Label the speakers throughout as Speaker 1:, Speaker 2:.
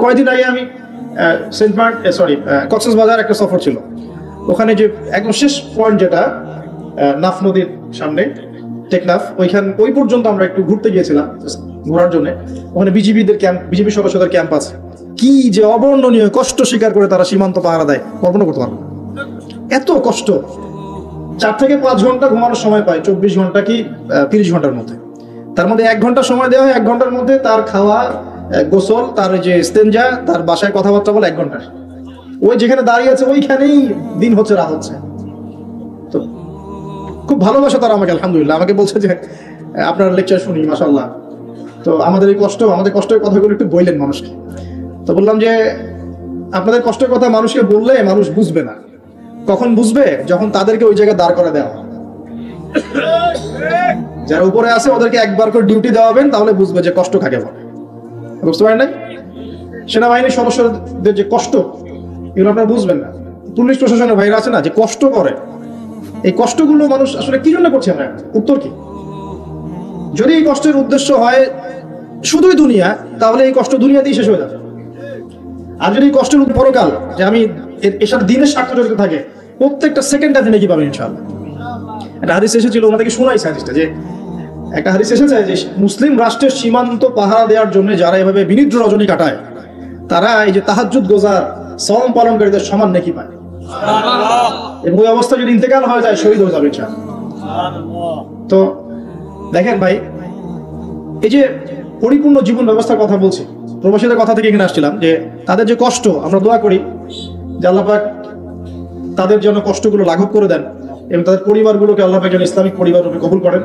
Speaker 1: কয়েকদিন আগে আমি সেন্ট মার্ট কক্সবাজার একটা সফর ছিল, ওখানে যে একদম শেষ পয়েন্ট যেটা নাফ নদীর সামনে টেকনাফ, ওই পর্যন্ত আমরা একটু ঘুরতে গিয়েছিলাম ঘোরার জন্য। ওখানে বিজিবি সদস্যদের ক্যাম্প আছে। কি যে অবর্ণনীয় কষ্ট স্বীকার করে তারা সীমান্ত পাহারা দেয়, কল্পনা করতে পারবো। এত কষ্ট, 4 থেকে 5 ঘন্টা ঘুমানোর সময় পায়, 24 ঘন্টা কি 30 ঘন্টার মধ্যে। তার মধ্যে 1 ঘন্টা সময় দেওয়া হয়, 1 ঘন্টার মধ্যে তার খাওয়া, গোসল, তার যে ইস্তেঞ্জা, তার বাসায় কথাবার্তা বলে 1 ঘন্টা। ওই যেখানে দাঁড়িয়ে আছে ওইখানেই দিন হচ্ছে রাত হচ্ছে। তো খুব ভালোবাসে তারা আমাকে, আলহামদুলিল্লাহ। আমাকে বলছে যে আপনার লেকচার শুনি, মাশাআল্লাহ। তো আমাদের কষ্টের কথাগুলো একটু বললেন মানুষকে। তো বললাম যে আপনাদের কষ্টের কথা মানুষকে বললে মানুষ বুঝবে না। কখন বুঝবে? যখন তাদেরকে ওই জায়গায় দাঁড় করে দেওয়া। যারা উপরে আছে ওদেরকে একবার করে ডিউটি দেওয়াবেন, তাহলে বুঝবে যে কষ্ট কাকে বলে। বুঝতে পারেন না? সেনাবাহিনীর সদস্যদের যে কষ্ট, এগুলো আপনারা বুঝবেন না। পুলিশ প্রশাসনের ভাইরা আছে না, যে কষ্ট করে, এই কষ্টগুলো মানুষ আসলে কি জন্য করছে? আমরা উত্তর কি? যদি এই কষ্টের উদ্দেশ্য হয় শুধুই দুনিয়া, তাহলে এই কষ্ট দুনিয়াতেই শেষ হয়ে যাবে। আর যদি কষ্টের পরকাল, যে আমি এসব দিনের স্বার্থ জড়িত থাকে, প্রত্যেকটা সেকেন্ড আপনি নাকি পাবেন ইনশাআল্লাহ। একটা হাদিস এসেছিল, ওনাদেরকে শোনাইছে হাদিসটা, যে একটা হাদিস এসেছে যে মুসলিম রাষ্ট্রের সীমান্ত পাহারা দেওয়ার জন্য যারা এভাবে বিনিদ্র রজনী কাটায়, তারা এই যে তাহাজ্জুদ গোজার, সওম পালনকারীদের সমান নেকি পায়। এবং ওই অবস্থা যদি ইন্তেকাল হয়ে যায়, শহীদ হয়ে যাবে ইনশাআল্লাহ। তো দেখেন ভাই, এই যে পরিপূর্ণ জীবন ব্যবস্থার কথা বলছি, প্রবাসীদের কথা থেকে এখানে আসছিলাম, যে তাদের যে কষ্ট, আমরা দোয়া করি যে আল্লাহ পাক তাদের জন্য কষ্টগুলো লাঘব করে দেন এবং তাদের পরিবারগুলোকে আল্লাহ পাক যেন ইসলামিক পরিবার রূপে কবুল করেন।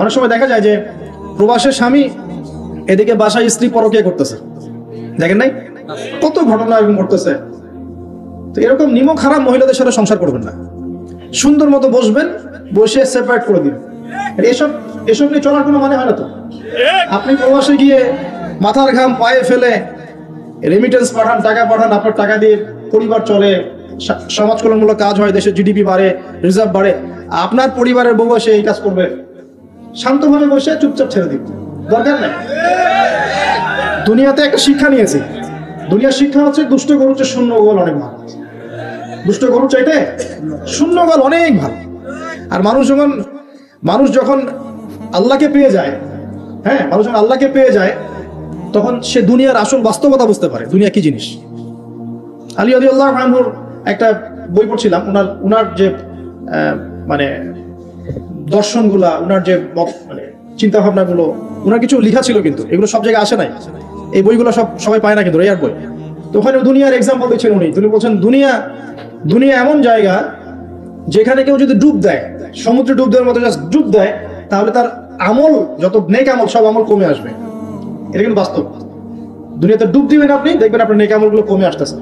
Speaker 1: অনেক সময় দেখা যায় যে প্রবাসের স্বামী এদিকে বাসায় স্ত্রী পরকীয়া করতেছে, দেখেন নাই? কত ঘটনা এরকম ঘটতেছে। তো এরকম নিমক হারাম মহিলাদের সাথে সংসার করবেন না। সুন্দর মতো বসবেন, বসে সেপারেট করে দিবেন। এসব নিয়ে চলার কোনো মানে হয় না। তো আপনি প্রবাসে গিয়ে মাথার ঘাম পায়ে ফেলে রেমিটেন্স পাঠান, টাকা পাঠান, আপনার টাকা দিয়ে পরিবার চলে, সমাজ কল্যাণমূলক কাজ হয়, দেশের জিডিপি বাড়ে, রিজার্ভ বাড়ে। আপনার পরিবারের বউ এসে এই কাজ করবে, শান্তভাবে বসে চুপচাপ ছেড়ে দিন, দরকার নেই। দুনিয়াতে একটা শিক্ষা নিয়েছি, দুনিয়ার শিক্ষা হচ্ছে দুষ্ট গরুর চেয়ে শূন্য গোল অনেক ভালো। দুষ্ট গরু চাইতে শূন্য গোল অনেক ভালো। আর মানুষ যখন আল্লাহকে পেয়ে যায়, হ্যাঁ, মানুষ যখন আল্লাহকে পেয়ে যায়, তখন সে দুনিয়ার আসল বাস্তবতা বুঝতে পারে, দুনিয়া কি জিনিস। আলী রাদিয়াল্লাহু আনহুর একটা বই পড়ছিলাম, উনার যে মানে দর্শনগুলা, উনার যে মানে চিন্তা ভাবনাগুলো, উনার কিছু লেখা ছিল, কিন্তু এগুলো সব জায়গায় আসে নাই। এই বইগুলো সবাই পায় না, কিন্তু রেয়ার বই। তো ওখানে দুনিয়ার এক্সাম্পল দিচ্ছেন উনি বলছেন দুনিয়া এমন জায়গা যেখানে কেউ যদি ডুব দেয়, সমুদ্রে ডুব দেওয়ার মতো জাস্ট ডুব দেয়, তাহলে তার আমল, যত নেক আমল, সব আমল কমে আসবে। এটা কিন্তু বাস্তব। দুনিয়াতে ডুব দিবেন আপনি, দেখবেন আপনার নেক আমলগুলো কমে আসতেছে।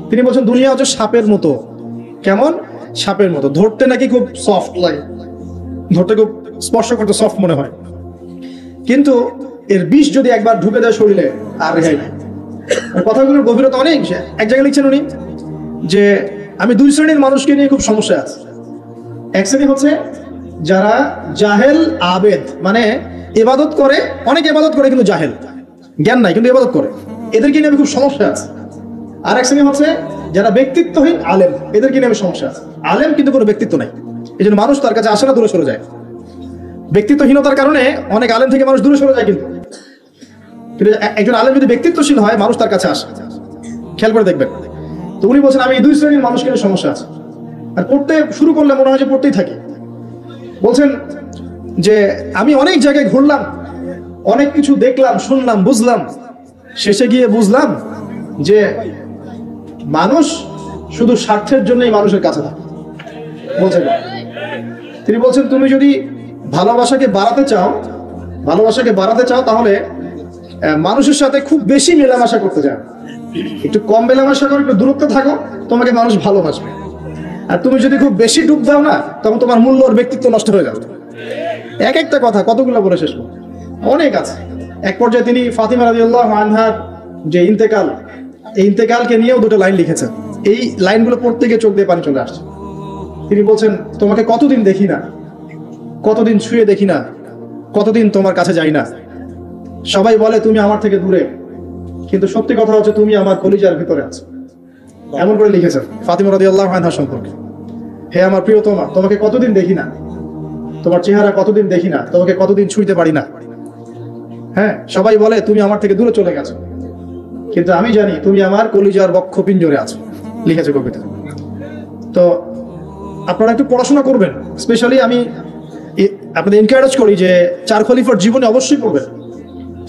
Speaker 1: তিনি বলছেন দুনিয়া হচ্ছে সাপের মতো। কেমন? সাপের মতো। ধরতে নাকি খুব সফট লাগে, ধরতে খুব স্পর্শ করতে সফট মনে হয়, কিন্তু এর বিষ যদি একবার ঢুকে দেয় শরীরে, আর রেহাই নাই। কথাগুলোর গভীরতা অনেক। এক জায়গায় লিখছেন উনি যে আমি 2 শ্রেণীর মানুষকে নিয়ে খুব সমস্যা আছে। এক শ্রেণী হচ্ছে যারা জাহেল আবেদ, মানে ইবাদত করে, অনেক ইবাদত করে কিন্তু জাহেল, জ্ঞান নাই কিন্তু ইবাদত করে, এদেরকে নিয়ে আমি খুব সমস্যা আছে। আর এক শ্রেণী হচ্ছে যারা ব্যক্তিত্বহীন আলেম, এদেরকে নিয়ে আমি সমস্যা আছে। আলেম কিন্তু কোনো ব্যক্তিত্ব নাই, এই জন্য মানুষ তার কাছে আসে না, দূরে সরে যায়। ব্যক্তিত্বহীনতার কারণে অনেক আলেম থেকে মানুষ দূরে সরে যায়, কিন্তু একজন আলেম যদি ব্যক্তিত্বশীল হয়, মানুষ তার কাছে আসে। খেয়াল করে দেখবেন। তো উনি বলছেন আমি এই 2 শ্রেণীর মানুষকে নিয়ে সমস্যা আছে, আর পড়তে শুরু করলে মনে হয় যে পড়তেই থাকি। বলছেন যে আমি অনেক জায়গায় ঘুরলাম, অনেক কিছু দেখলাম, শুনলাম, বুঝলাম, শেষে গিয়ে বুঝলাম যে মানুষ শুধু স্বার্থের জন্যই মানুষের কাছে থাকে। বলছেন তিনি বলছেন তুমি যদি ভালোবাসাকে বাড়াতে চাও তাহলে মানুষের সাথে খুব বেশি মেলামেশা করতে চাও, একটু কম মেলামেশা করো, একটু দূরত্বে থাকো, তোমাকে মানুষ ভালোবাসবে। আর তুমি যদি খুব বেশি ডুব দাও না, তখন তোমার মূল্য আর ব্যক্তিত্ব নষ্ট হয়ে যাবে। এক একটা কথা কতগুলো বলে শেষ করবো, অনেক আছে। এক পর্যায়ে তিনি ফাতিমা রাদিয়াল্লাহু আনহার যে ইন্তেকাল, এই ইন্তেকালকে নিয়েও 2টা লাইন লিখেছেন। এই লাইনগুলো পড়তে গিয়ে চোখ দিয়ে পানি চলে আসছে। তিনি বলছেন তোমাকে কতদিন দেখি না, কতদিন ছুঁয়ে দেখি না, কতদিন তোমার কাছে যাই না। সবাই বলে তুমি আমার থেকে দূরে, কিন্তু সত্যি কথা হচ্ছে তুমি আমার কলিজার ভিতরে আছো। এমন করে লিখেছেন ফাতিমা রাদিয়াল্লাহু আনহা সম্পর্কে। হে আমার প্রিয়তমা, তোমাকে কতদিন দেখি না, তোমার চেহারা কতদিন দেখি না, তোমাকে কতদিন ছুঁইতে পারি না। হ্যাঁ, সবাই বলে তুমি আমার থেকে দূরে চলে গেছো, কিন্তু আমি জানি তুমি আমার কলিজার বক্ষ পিঞ্জরে আছো, লিখেছে কবিতা। তো আপনারা একটু পড়াশোনা করবেন। স্পেশালি আমি আপনাদের এনকারেজ করি যে চার খলিফার জীবনী অবশ্যই পড়বেন।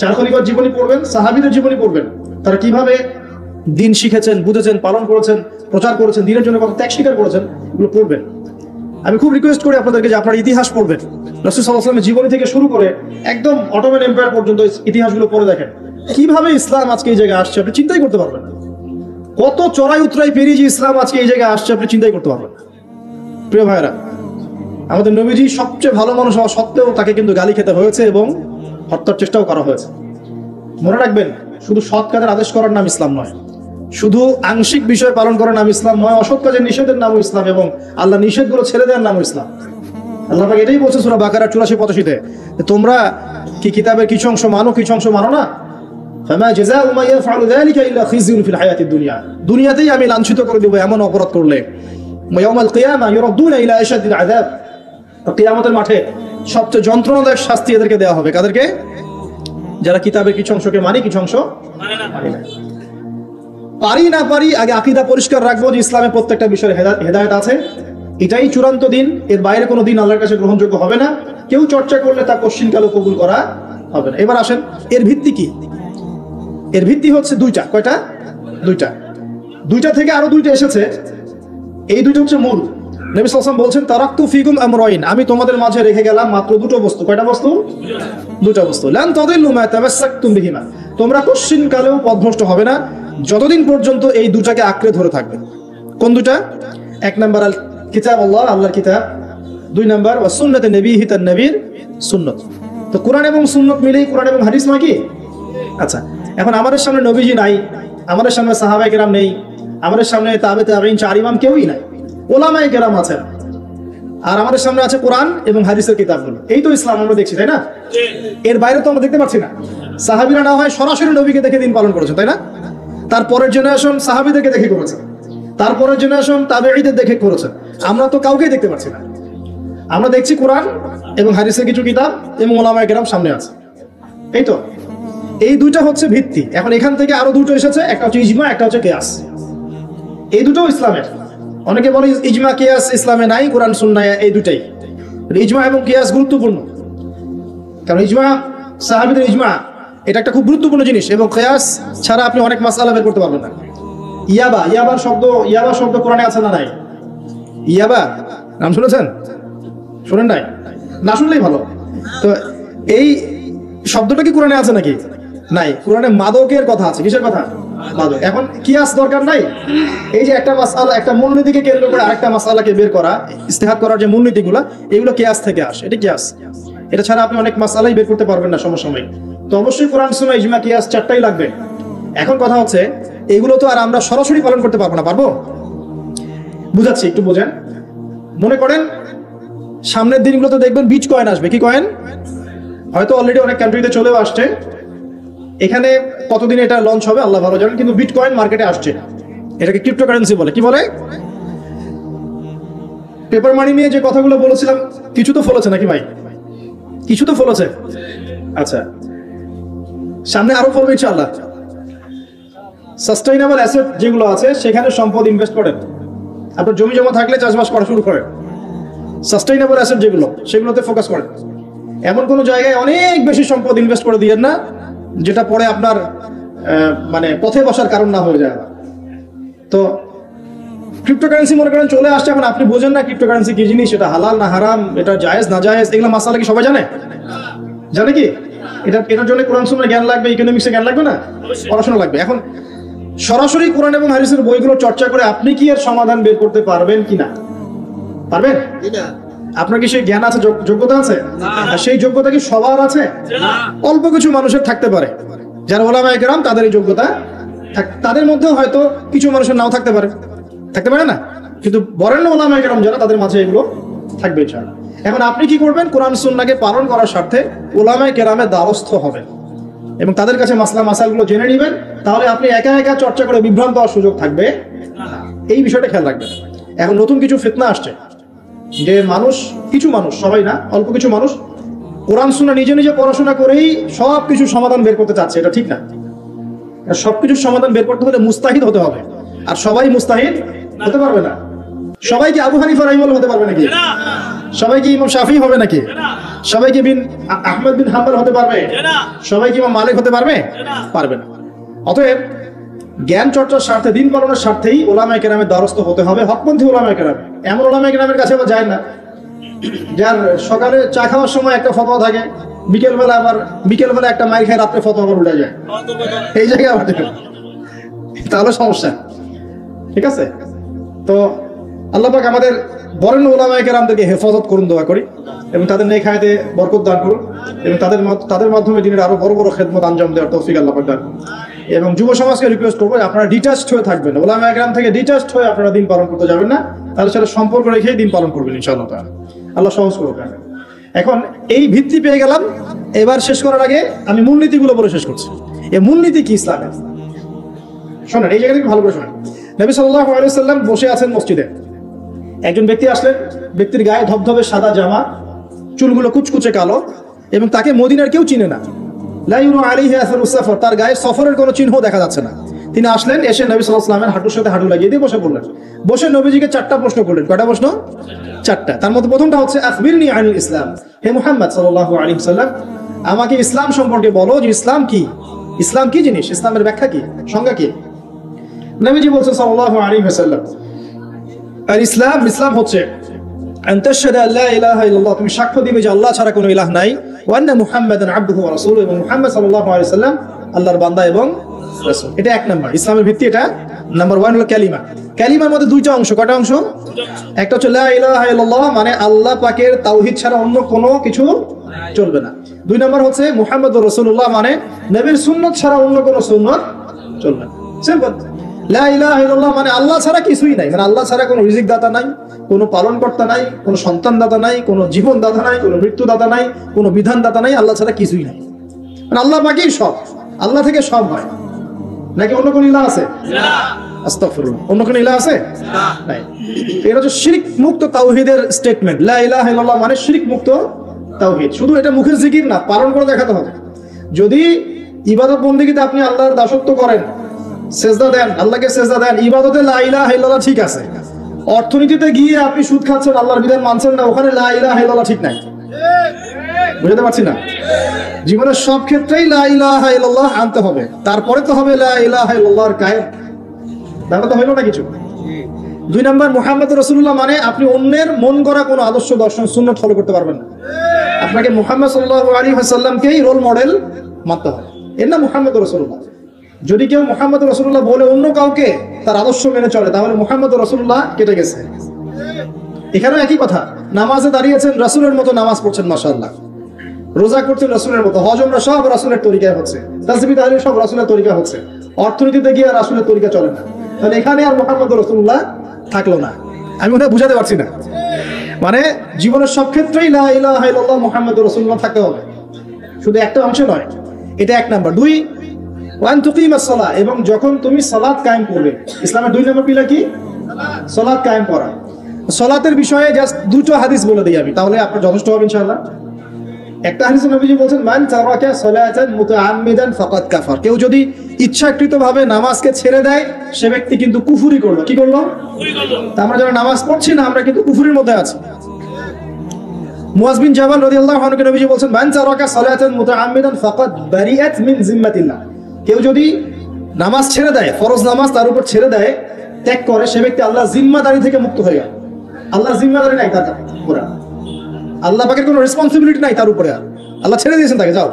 Speaker 1: চার খলিফার জীবনী পড়বেন, সাহাবীদের জীবনী পড়বেন, তারা কিভাবে দিন শিখেছেন, বুঝেছেন, পালন করেছেন, প্রচার করেছেন, দিনের জন্য কত ত্যাগ স্বীকার করেছেন, এগুলো পড়বেন। আমি খুব রিকোয়েস্ট করি আপনাদেরকে যে আপনারা ইতিহাস পড়বেন। রাসূল সাল্লাল্লাহু আলাইহি ওয়াসাল্লামের জীবনী থেকে শুরু করে একদম অটোমান এম্পায়ার পর্যন্ত ইতিহাসগুলো পড়ে দেখেন কিভাবে ইসলাম আজকে এই জায়গায় আসছে, আপনি চিন্তাই করতে পারবেন না। কত চড়াই উতরাই পেরিয়ে যে ইসলাম আজকে এই জায়গায় আসছে, আপনি চিন্তাই করতে পারবেন না। প্রিয় ভাইরা, আমাদের নবীজি সবচেয়ে ভালো মানুষ হওয়া সত্ত্বেও তাকে কিন্তু গালি খেতে হয়েছে এবং হত্যার চেষ্টাও করা হয়েছে। মনে রাখবেন, শুধু সৎ কাজের আদেশ করার নাম ইসলাম নয়, শুধু আংশিক বিষয় পালন করার নাম ইসলাম নয়, অসৎ কাজের নিষেধের নামও ইসলাম, এবং আল্লাহ নিষেধগুলো ছেড়ে দেওয়ার নামও ইসলাম। আল্লাহ পাক এটাই বলছে সূরা বাকারা 84-85-তে, তোমরা কি কিতাবের কিছু অংশ মানো, কিছু অংশ মানো না। ফামা জাযাউ মা ইয়াফআলু যালিকা ইল্লা খিzyun ফিল হায়াতিদ দুনিয়া, দুনিয়াতেই আমি লাঞ্ছিত করে দেব এমন অপরাধ করলে। ওয়া ইয়াউমাল কিয়ামা ইউরাদ্দুনা ইলা আশাদ্দিল আযাব, কিয়ামতের মাঠে সবচেয়ে যন্ত্রণাদায়ক শাস্তি এদেরকে দেওয়া হবে। কাদেরকে? যারা কিতাবের কিছু অংশকে মানে, কিছু অংশ মানে না। পারি না পারি, আগে আকীদা পরিষ্কার রাখবো যে ইসলামের প্রত্যেকটা বিষয়ে হেদায়েত আছে, এটাই চূড়ান্ত দিন, এর বাইরে কোনো দিন আল্লাহর কাছে গ্রহণযোগ্য হবে না। কেউ চর্চা করলে তা কোশ্চিনকালও কবুল করা হবে না। এবার আসেন, এর ভিত্তি কি? এর ভিত্তি হচ্ছে দুইটা। কয়টা? দুইটা। দুইটা থেকে আরো দুইটা এসেছে, এই দুইটা হচ্ছে মূল। নবী সাল্লাল্লাহু আলাইহি ওয়াসাল্লাম বলছেন তারাকতু ফিকুম আমরাইন, আমি তোমাদের মাঝে রেখে গেলাম মাত্র দুটো বস্তু। কয়টা বস্তু? দুটো বস্তু। লান তাদিল্লু মা তামাসসাকতুম বিহিমা, তোমরা কোশ্চিনকালেও পথভ্রষ্ট হবে না যতদিন পর্যন্ত এই দুটাকে আঁকড়ে ধরে থাকবে। কোন দুটা? এক নাম্বার আল কিতাব আল্লাহ, আল্লাহর কিতাব। দুই নাম্বার ওয়া সুন্নাতে নবীহি, তার নবীর সুন্নাত। তো কোরআন এবং সুন্নাত মিলেই কোরআন এবং হাদিস নয় কি? আচ্ছা, এখন আমাদের সামনে নবীজি নাই, আমাদের সামনে সাহাবায়ে কেরাম নেই, আমাদের সামনে তাবে তাবেঈন, চার ইমাম কেউই নাই, ওলামায়ে কেরাম আছেন, আর আমাদের সামনে আছে কোরআন এবং হাদিসের কিতাবগুলো। এই তো ইসলাম আমরা দেখছি, তাই না? এর বাইরে তো আমরা দেখতে পাচ্ছি না। সাহাবীরা না হয় সরাসরি নবীকে দেখে দিন পালন করেছে, তাই না? তারপরের জেনারেশন সাহাবীদেরকে দেখে করেছে, তারপরের জেনারেশন তাবেঈদের দেখে করেছে। আমরা তো কাউকেই দেখতে পাচ্ছি না। আমরা দেখছি কোরআন এবং হাদিসের কিছু কিতাব এবং ওলামায়ে কেরাম সামনে আছে। এই তো, এই দুইটা হচ্ছে ভিত্তি। এখন এখান থেকে আরো দুটো এসেছে, একটা হচ্ছে ইজমা, একটা হচ্ছে কিয়াস। এই দুটো ইসলামের। অনেকে বলে ইজমা কিয়াস ইসলামে নাই, কোরআন সুন্নাহ এই দুটাই। ইজমা এবং কিয়াস গুরুত্বপূর্ণ, কারণ ইজমা, সাহাবীদের ইজমা, এটা একটা খুব গুরুত্বপূর্ণ জিনিস, এবং কিয়াস ছাড়া আপনি অনেক মাসআলা বের করতে পারবেন না। ইয়াবার শব্দ কোরআনে আছে না নাই? ইয়াবা নাম শুনেছেন? শুনেন নাই? না শুনলেই ভালো। তো এই শব্দটা কি কোরআনে আছে নাকি? নাই। কোরআনে মাদকের কথা আছে। কিসের কথা? মাদক। এখন কিয়াস দরকার নাই। এই যে একটা মাসআলা, একটা মূলনীতিকে কেন্দ্র করে আরেকটা মাসআলাকে বের করা, ইস্তেহাদ করার যে মূলনীতিগুলো, এগুলো কিয়াস থেকে আসে। এটা কিয়াস। এটা ছাড়া আপনি অনেক মাসআলাই বের করতে পারবেন না সমসাময়িক। তো অবশ্যই কোরআন, সুন্নাহ, ইজমা, কিয়াস চারটাই লাগবে। এখন কথা হচ্ছে, এগুলো তো আর আমরা সরাসরি পালন করতে পারবো না। পারবো? বুঝাচ্ছি, একটু বোঝেন। মনে করেন সামনের দিনগুলোতে দেখবেন বিচ কয়েন আসবে। কি কয়েন? হয়তো অলরেডি অনেক কান্ট্রিতে চলেও আসছে। এখানে কতদিন এটা লঞ্চ হবে আল্লাহ ভালো জানেন, কিন্তু বিটকয়েন মার্কেটে আসছে। এটাকে ক্রিপ্টোকারেন্সি বলে। কি বলে? পেপার মানি নিয়ে যে কথাগুলো বলেছিলাম, কিছু তো ফলেছে নাকি ভাই? কিছু তো ফলেছে। আচ্ছা, সামনে আরো ফলবে ইনশাআল্লাহ। সাস্টেইনেবল অ্যাসেট যেগুলো আছে, সেখানে সম্পদ ইনভেস্ট করেন। আপনার জমি জমা থাকলে চাষবাস করা শুরু করেন। সাস্টেইনেবল অ্যাসেট যেগুলো, সেগুলোতে ফোকাস করেন। এমন কোনো জায়গায় অনেক বেশি সম্পদ ইনভেস্ট করে দিয়েন না যেটা পরে আপনার মানে পথে বসার কারণ না হয়ে যায়। তো ক্রিপ্টোকারেন্সি মনে করেন চলে আসছে, এখন আপনি বোঝেন না ক্রিপ্টোকারেন্সি কি জিনিস, এটা হালাল না হারাম, এটা জায়েজ না জায়েজ, এগুলো মাসালা কি সবাই জানে? জানে কি? এটার জন্য কোরআন সুন্নাহর জ্ঞান লাগবে, ইকোনমিক্সের জ্ঞান লাগবে না, পড়াশোনা লাগবে। এখন সরাসরি কোরআন এবং হাদিসের বইগুলো চর্চা করে আপনি কি এর সমাধান বের করতে পারবেন কিনা? পারবেন? আপনার কি সেই জ্ঞান আছে, যোগ্যতা আছে? আর সেই যোগ্যতা কি সবার আছে? অল্প কিছু মানুষের থাকতে পারে, যারা ওলামায়ে কেরাম, তাদের এই যোগ্যতা, তাদের মধ্যে হয়তো কিছু মানুষের নাও থাকতে পারে না, কিন্তু বরেণ্য ওলামায়ে কেরাম যারা, তাদের মাঝে এগুলো থাকবে ইনশাআল্লাহ। এখন আপনি কি করবেন? কোরআন সুন্নাহকে পালন করার স্বার্থে ওলামায়ে কেরামের দ্বারস্থ হবেন। এবং তাদের কাছে মাসলা মাসাইলগুলো জেনে নেবেন, তাহলে আপনি একা একা চর্চা করে বিভ্রান্ত হওয়ার সুযোগ থাকবে এই বিষয়টা খেয়াল রাখবেন। এখন নতুন কিছু ফিতনা আসছে যে কিছু মানুষ, সবাই না, অল্প কিছু মানুষ কোরআন সুন্নাহ নিজে নিজে পড়াশোনা করেই সব কিছু সমাধান বের করতে চাচ্ছে। এটা ঠিক না। সবকিছুর সমাধান বের করতে হলে মুস্তাহিদ হতে হবে, আর সবাই মুস্তাহিদ হতে পারবে না। সবাই কি আবু হানিফা রাহিমাহুল্লাহ হতে পারবে নাকি? সবাই কি ইমাম শাফি হবে নাকি? সবাই কি আহমদ বিন হাম্বল হতে পারবে? সবাই কি ইমাম মালিক হতে পারবে? পারবে না। অতএব জ্ঞান চর্চার স্বার্থে, দিন পালনের স্বার্থেই ওলামায়ে কেরামের দ্বারস্থ হতে হবে, হকপন্থী ওলামায়ে কেরাম। এমন ওলামায়ে কেরামের কাছে আবার যায় না যার সকালে চা খাওয়ার সময় একটা ফতোয়া থাকে, বিকেলবেলা একটা মাইর খায়, রাত্রে ফতোয়া আবার উঠে যায়, এই জায়গায় আবার তাহলে সমস্যা। ঠিক আছে? তো আল্লাহ পাক আমাদের বরেণ্য ওলামায়ে কেরামদেরকে হেফাজত করুন, দোয়া করি, এবং তাদের নেক হায়াতে বরকত দান করুন, এবং তাদের মাধ্যমে দিনের আরো বড় বড় খেদমত আঞ্জাম দেওয়ার তৌফিক আল্লাহ পাক দান করুন। এবং যুব সমাজকে রিকোয়েস্ট করবো, আপনারা ডিটাচড হয়ে থাকবেন, ওলামায়ে কেরাম থেকে ডিটাচড হয়ে আপনারা দিন পালন করতে যাবেন না, তাদের সাথে সম্পর্ক রেখেই দিন পালন করবেন ইনশাআল্লাহ তাআলা। আল্লাহ সহজ করুক। এখন এই ভিত্তি পেয়ে গেলাম, এবার শেষ করার আগে আমি মূলনীতিগুলো বলে শেষ করছি। এই মূলনীতি কি ইসলামের? শোনেন, এই জায়গাটা ভালো করে শোনেন। নবী সাল্লাল্লাহু আলাইহি ওয়াসাল্লাম বসে আছেন মসজিদে, একজন ব্যক্তি আসলেন, ব্যক্তির গায়ে ধবধবে সাদা জামা, চুলগুলো কুচকুচে কালো, এবং তাকে মদিনার কেউ চিনে না। লা ইউরা আলাইহি আসারুস সাফর, তার গায়ে সফরের কোনো চিহ্ন দেখা যাচ্ছে না। তিনি আসলেন, এসে নবী সাল্লাল্লাহু আলাইহি ওয়াসাল্লামের হাঁটুর সাথে হাঁটু লাগিয়ে দিয়ে বসে পড়লেন। বসে নবীজিকে 4টা প্রশ্ন করলেন। কয়টা প্রশ্ন? 4টা। তার মধ্যে প্রথমটা হচ্ছে আখবিরনি আনিল ইসলাম, হে মুহাম্মদ সাল্লাল্লাহু আলাইহি ওয়াসাল্লাম, আমাকে ইসলাম সম্পর্কে বলো, যে ইসলাম কি, ইসলাম কি জিনিস, ইসলামের ব্যাখ্যা কি, সংজ্ঞা কি? নবীজি বলছেন সাল্লাল্লাহু আলাইহি ওয়াসাল্লাম, আর ইসলাম হচ্ছে আনতাশহাদু আল্লা ইলাহা ইল্লাল্লাহ, তুমি সাক্ষ্য দিবে যে আল্লাহ ছাড়া কোনো ইলাহ নাই, ওয়া আন্না মুহাম্মাদান আবদুহু ওয়া রাসূলুহু, এবং মুহাম্মদ সাল্লাল্লাহু আলাইহি ওয়াসাল্লাম আল্লাহর বান্দা এবং রাসূল। এটা এক নাম্বার ইসলামের ভিত্তি। এটা নাম্বার 1 হলো কালিমা। কালিমার মধ্যে 2টা অংশ। কয়টা অংশ? একটা হচ্ছে লা ইলাহা ইল্লাল্লাহ, মানে আল্লাহ পাকের তাওহীদ ছাড়া অন্য কোনো কিছু চলবে না। 2 নাম্বার হচ্ছে মুহাম্মদুর রাসূলুল্লাহ, মানে নবীর সুন্নাত ছাড়া অন্য কোনো সুন্নাত চলবে না। সিম্পল। লা ইলাহা ইল্লাল্লাহ মানে আল্লাহ ছাড়া কিছুই নাই, মানে আল্লাহ ছাড়া কোনো রিজিক দাতা নাই, কোনো পালন কর্তা নাই, কোনো সন্তান দাতা নাই, কোনো জীবন দাতা নাই, কোনো মৃত্যু দাতা নাই, কোনো বিধান দাতা নাই, আল্লাহ ছাড়া কিছুই নাই। মানে আল্লাহ পাকেই সব, আল্লাহ থেকে সব হয়। নাকি অন্য কোন ইলাহ আছে? না। আস্তাগফিরুল্লাহ, অন্য কোন ইলাহ আছে? না, নাই। এটা হচ্ছে শিরক মুক্ত তাওহীদের স্টেটমেন্ট। লা ইলাহা ইল্লাল্লাহ মানে শিরক মুক্ত তাওহীদ। শুধু এটা মুখের জিকির না, পালন করে দেখাতে হবে। যদি ইবাদত বন্দেগীতে আপনি আল্লাহর দাসত্ব করেন, সেজদা দেন, আল্লাহকে সেজদা দেন, ইবাদতে লা ইলাহা ইল্লাল্লাহ ঠিক আছে, অর্থনীতিতে গিয়ে আপনি সুদ খাচ্ছেন, আল্লাহর বিধান মানছেন না, ওখানে লা ইলাহা ইল্লাল্লাহ ঠিক নাই। বুঝতে পারছি না? জীবনের সব ক্ষেত্রেই লা ইলাহা ইল্লাল্লাহ আনতে হবে, তারপরে তো হবে লা ইলাহা ইল্লাল্লাহর কায়েম। তাহলে তো হইল না কিছু। 2 নাম্বার মুহাম্মদ রাসূলুল্লাহ মানে আপনি অন্যের মন গড়া কোনো আদর্শ, দর্শন, সুন্নাত ফলো করতে পারবেন না। আপনাকে মুহাম্মদ সাল্লাল্লাহু আলাইহি ওয়াসাল্লামকেই রোল মডেল মানতে হবে। এর নাম মুহাম্মদ রাসূলুল্লাহ। যদি কেউ মুহাম্মদ রাসূলুল্লাহ বলে অন্য কাউকে তার আদর্শ মেনে চলে, তাহলে মুহাম্মদ রাসূলুল্লাহ কেটে গেছে। এখানেও একই কথা, নামাজে দাঁড়িয়েছেন রাসূলের মতো নামাজ পড়ছেন মাশাআল্লাহ, রোজা করছেন রাসূলের মতো, হজ উমরা সব রাসূলের তরিকায় হচ্ছে, তাসবিহ তাহলিল সব রাসূলের তরিকা হচ্ছে, অর্থনীতিতে গিয়ে রাসূলের তরিকা চলে না, তাহলে এখানে আর মুহাম্মদ রাসূলুল্লাহ থাকলো না। আমি মনে হয় বুঝাতে পারছি না। মানে জীবনের সব ক্ষেত্রেই লা ইলাহা ইল্লাল্লাহ মুহাম্মদুর রাসূলুল্লাহ থাকতে হবে, শুধু একটা অংশ নয়। এটা 1 নাম্বার। 2 ওয়ান তুকিমাস সালাহ, এবং যখন তুমি সালাত কায়েম করবে, ইসলামের 2 নম্বর পিলার কি? সালাত কায়েম করা। সালাতের বিষয়ে জাস্ট 2টা হাদিস বলে দিই আমি, তাহলে আপনার যথেষ্ট হবে ইনশাআল্লাহ। একটা হাদিসে নবীজি বলেন, মান তারাকা সালাতান মুতাআম্মিদান ফাকাদ কাফার, কেউ যদি ইচ্ছাকৃতভাবে নামাজকে ছেড়ে দেয়, সে ব্যক্তি কিন্তু কুফরি করলো। কি করলো? কুফরি করলো। তা আমরা যারা নামাজ পড়ছি না, আমরা কিন্তু কুফরির মধ্যে আছি। মুয়াজ বিন জাবাল রাদিয়াল্লাহু আনহু নবীজি বলেন, মান তারাকা সালাতান মুতাআম্মিদান ফাকাদ বারিআত মিন জিম্মাতিল্লাহ, কেউ যদি নামাজ ছেড়ে দেয়, ফরজ নামাজ তার উপর ছেড়ে দেয়, ত্যাগ করে, সে ব্যক্তি আল্লাহর জিম্মাদারি থেকে মুক্ত হয়ে গেল। আল্লাহর জিম্মাদারি নাই তার উপরে, আল্লাহ পাকের কোনো রেসপন্সিবিলিটি নাই তার উপরে, আল্লাহ ছেড়ে দিয়েছেন তাকে, যাও।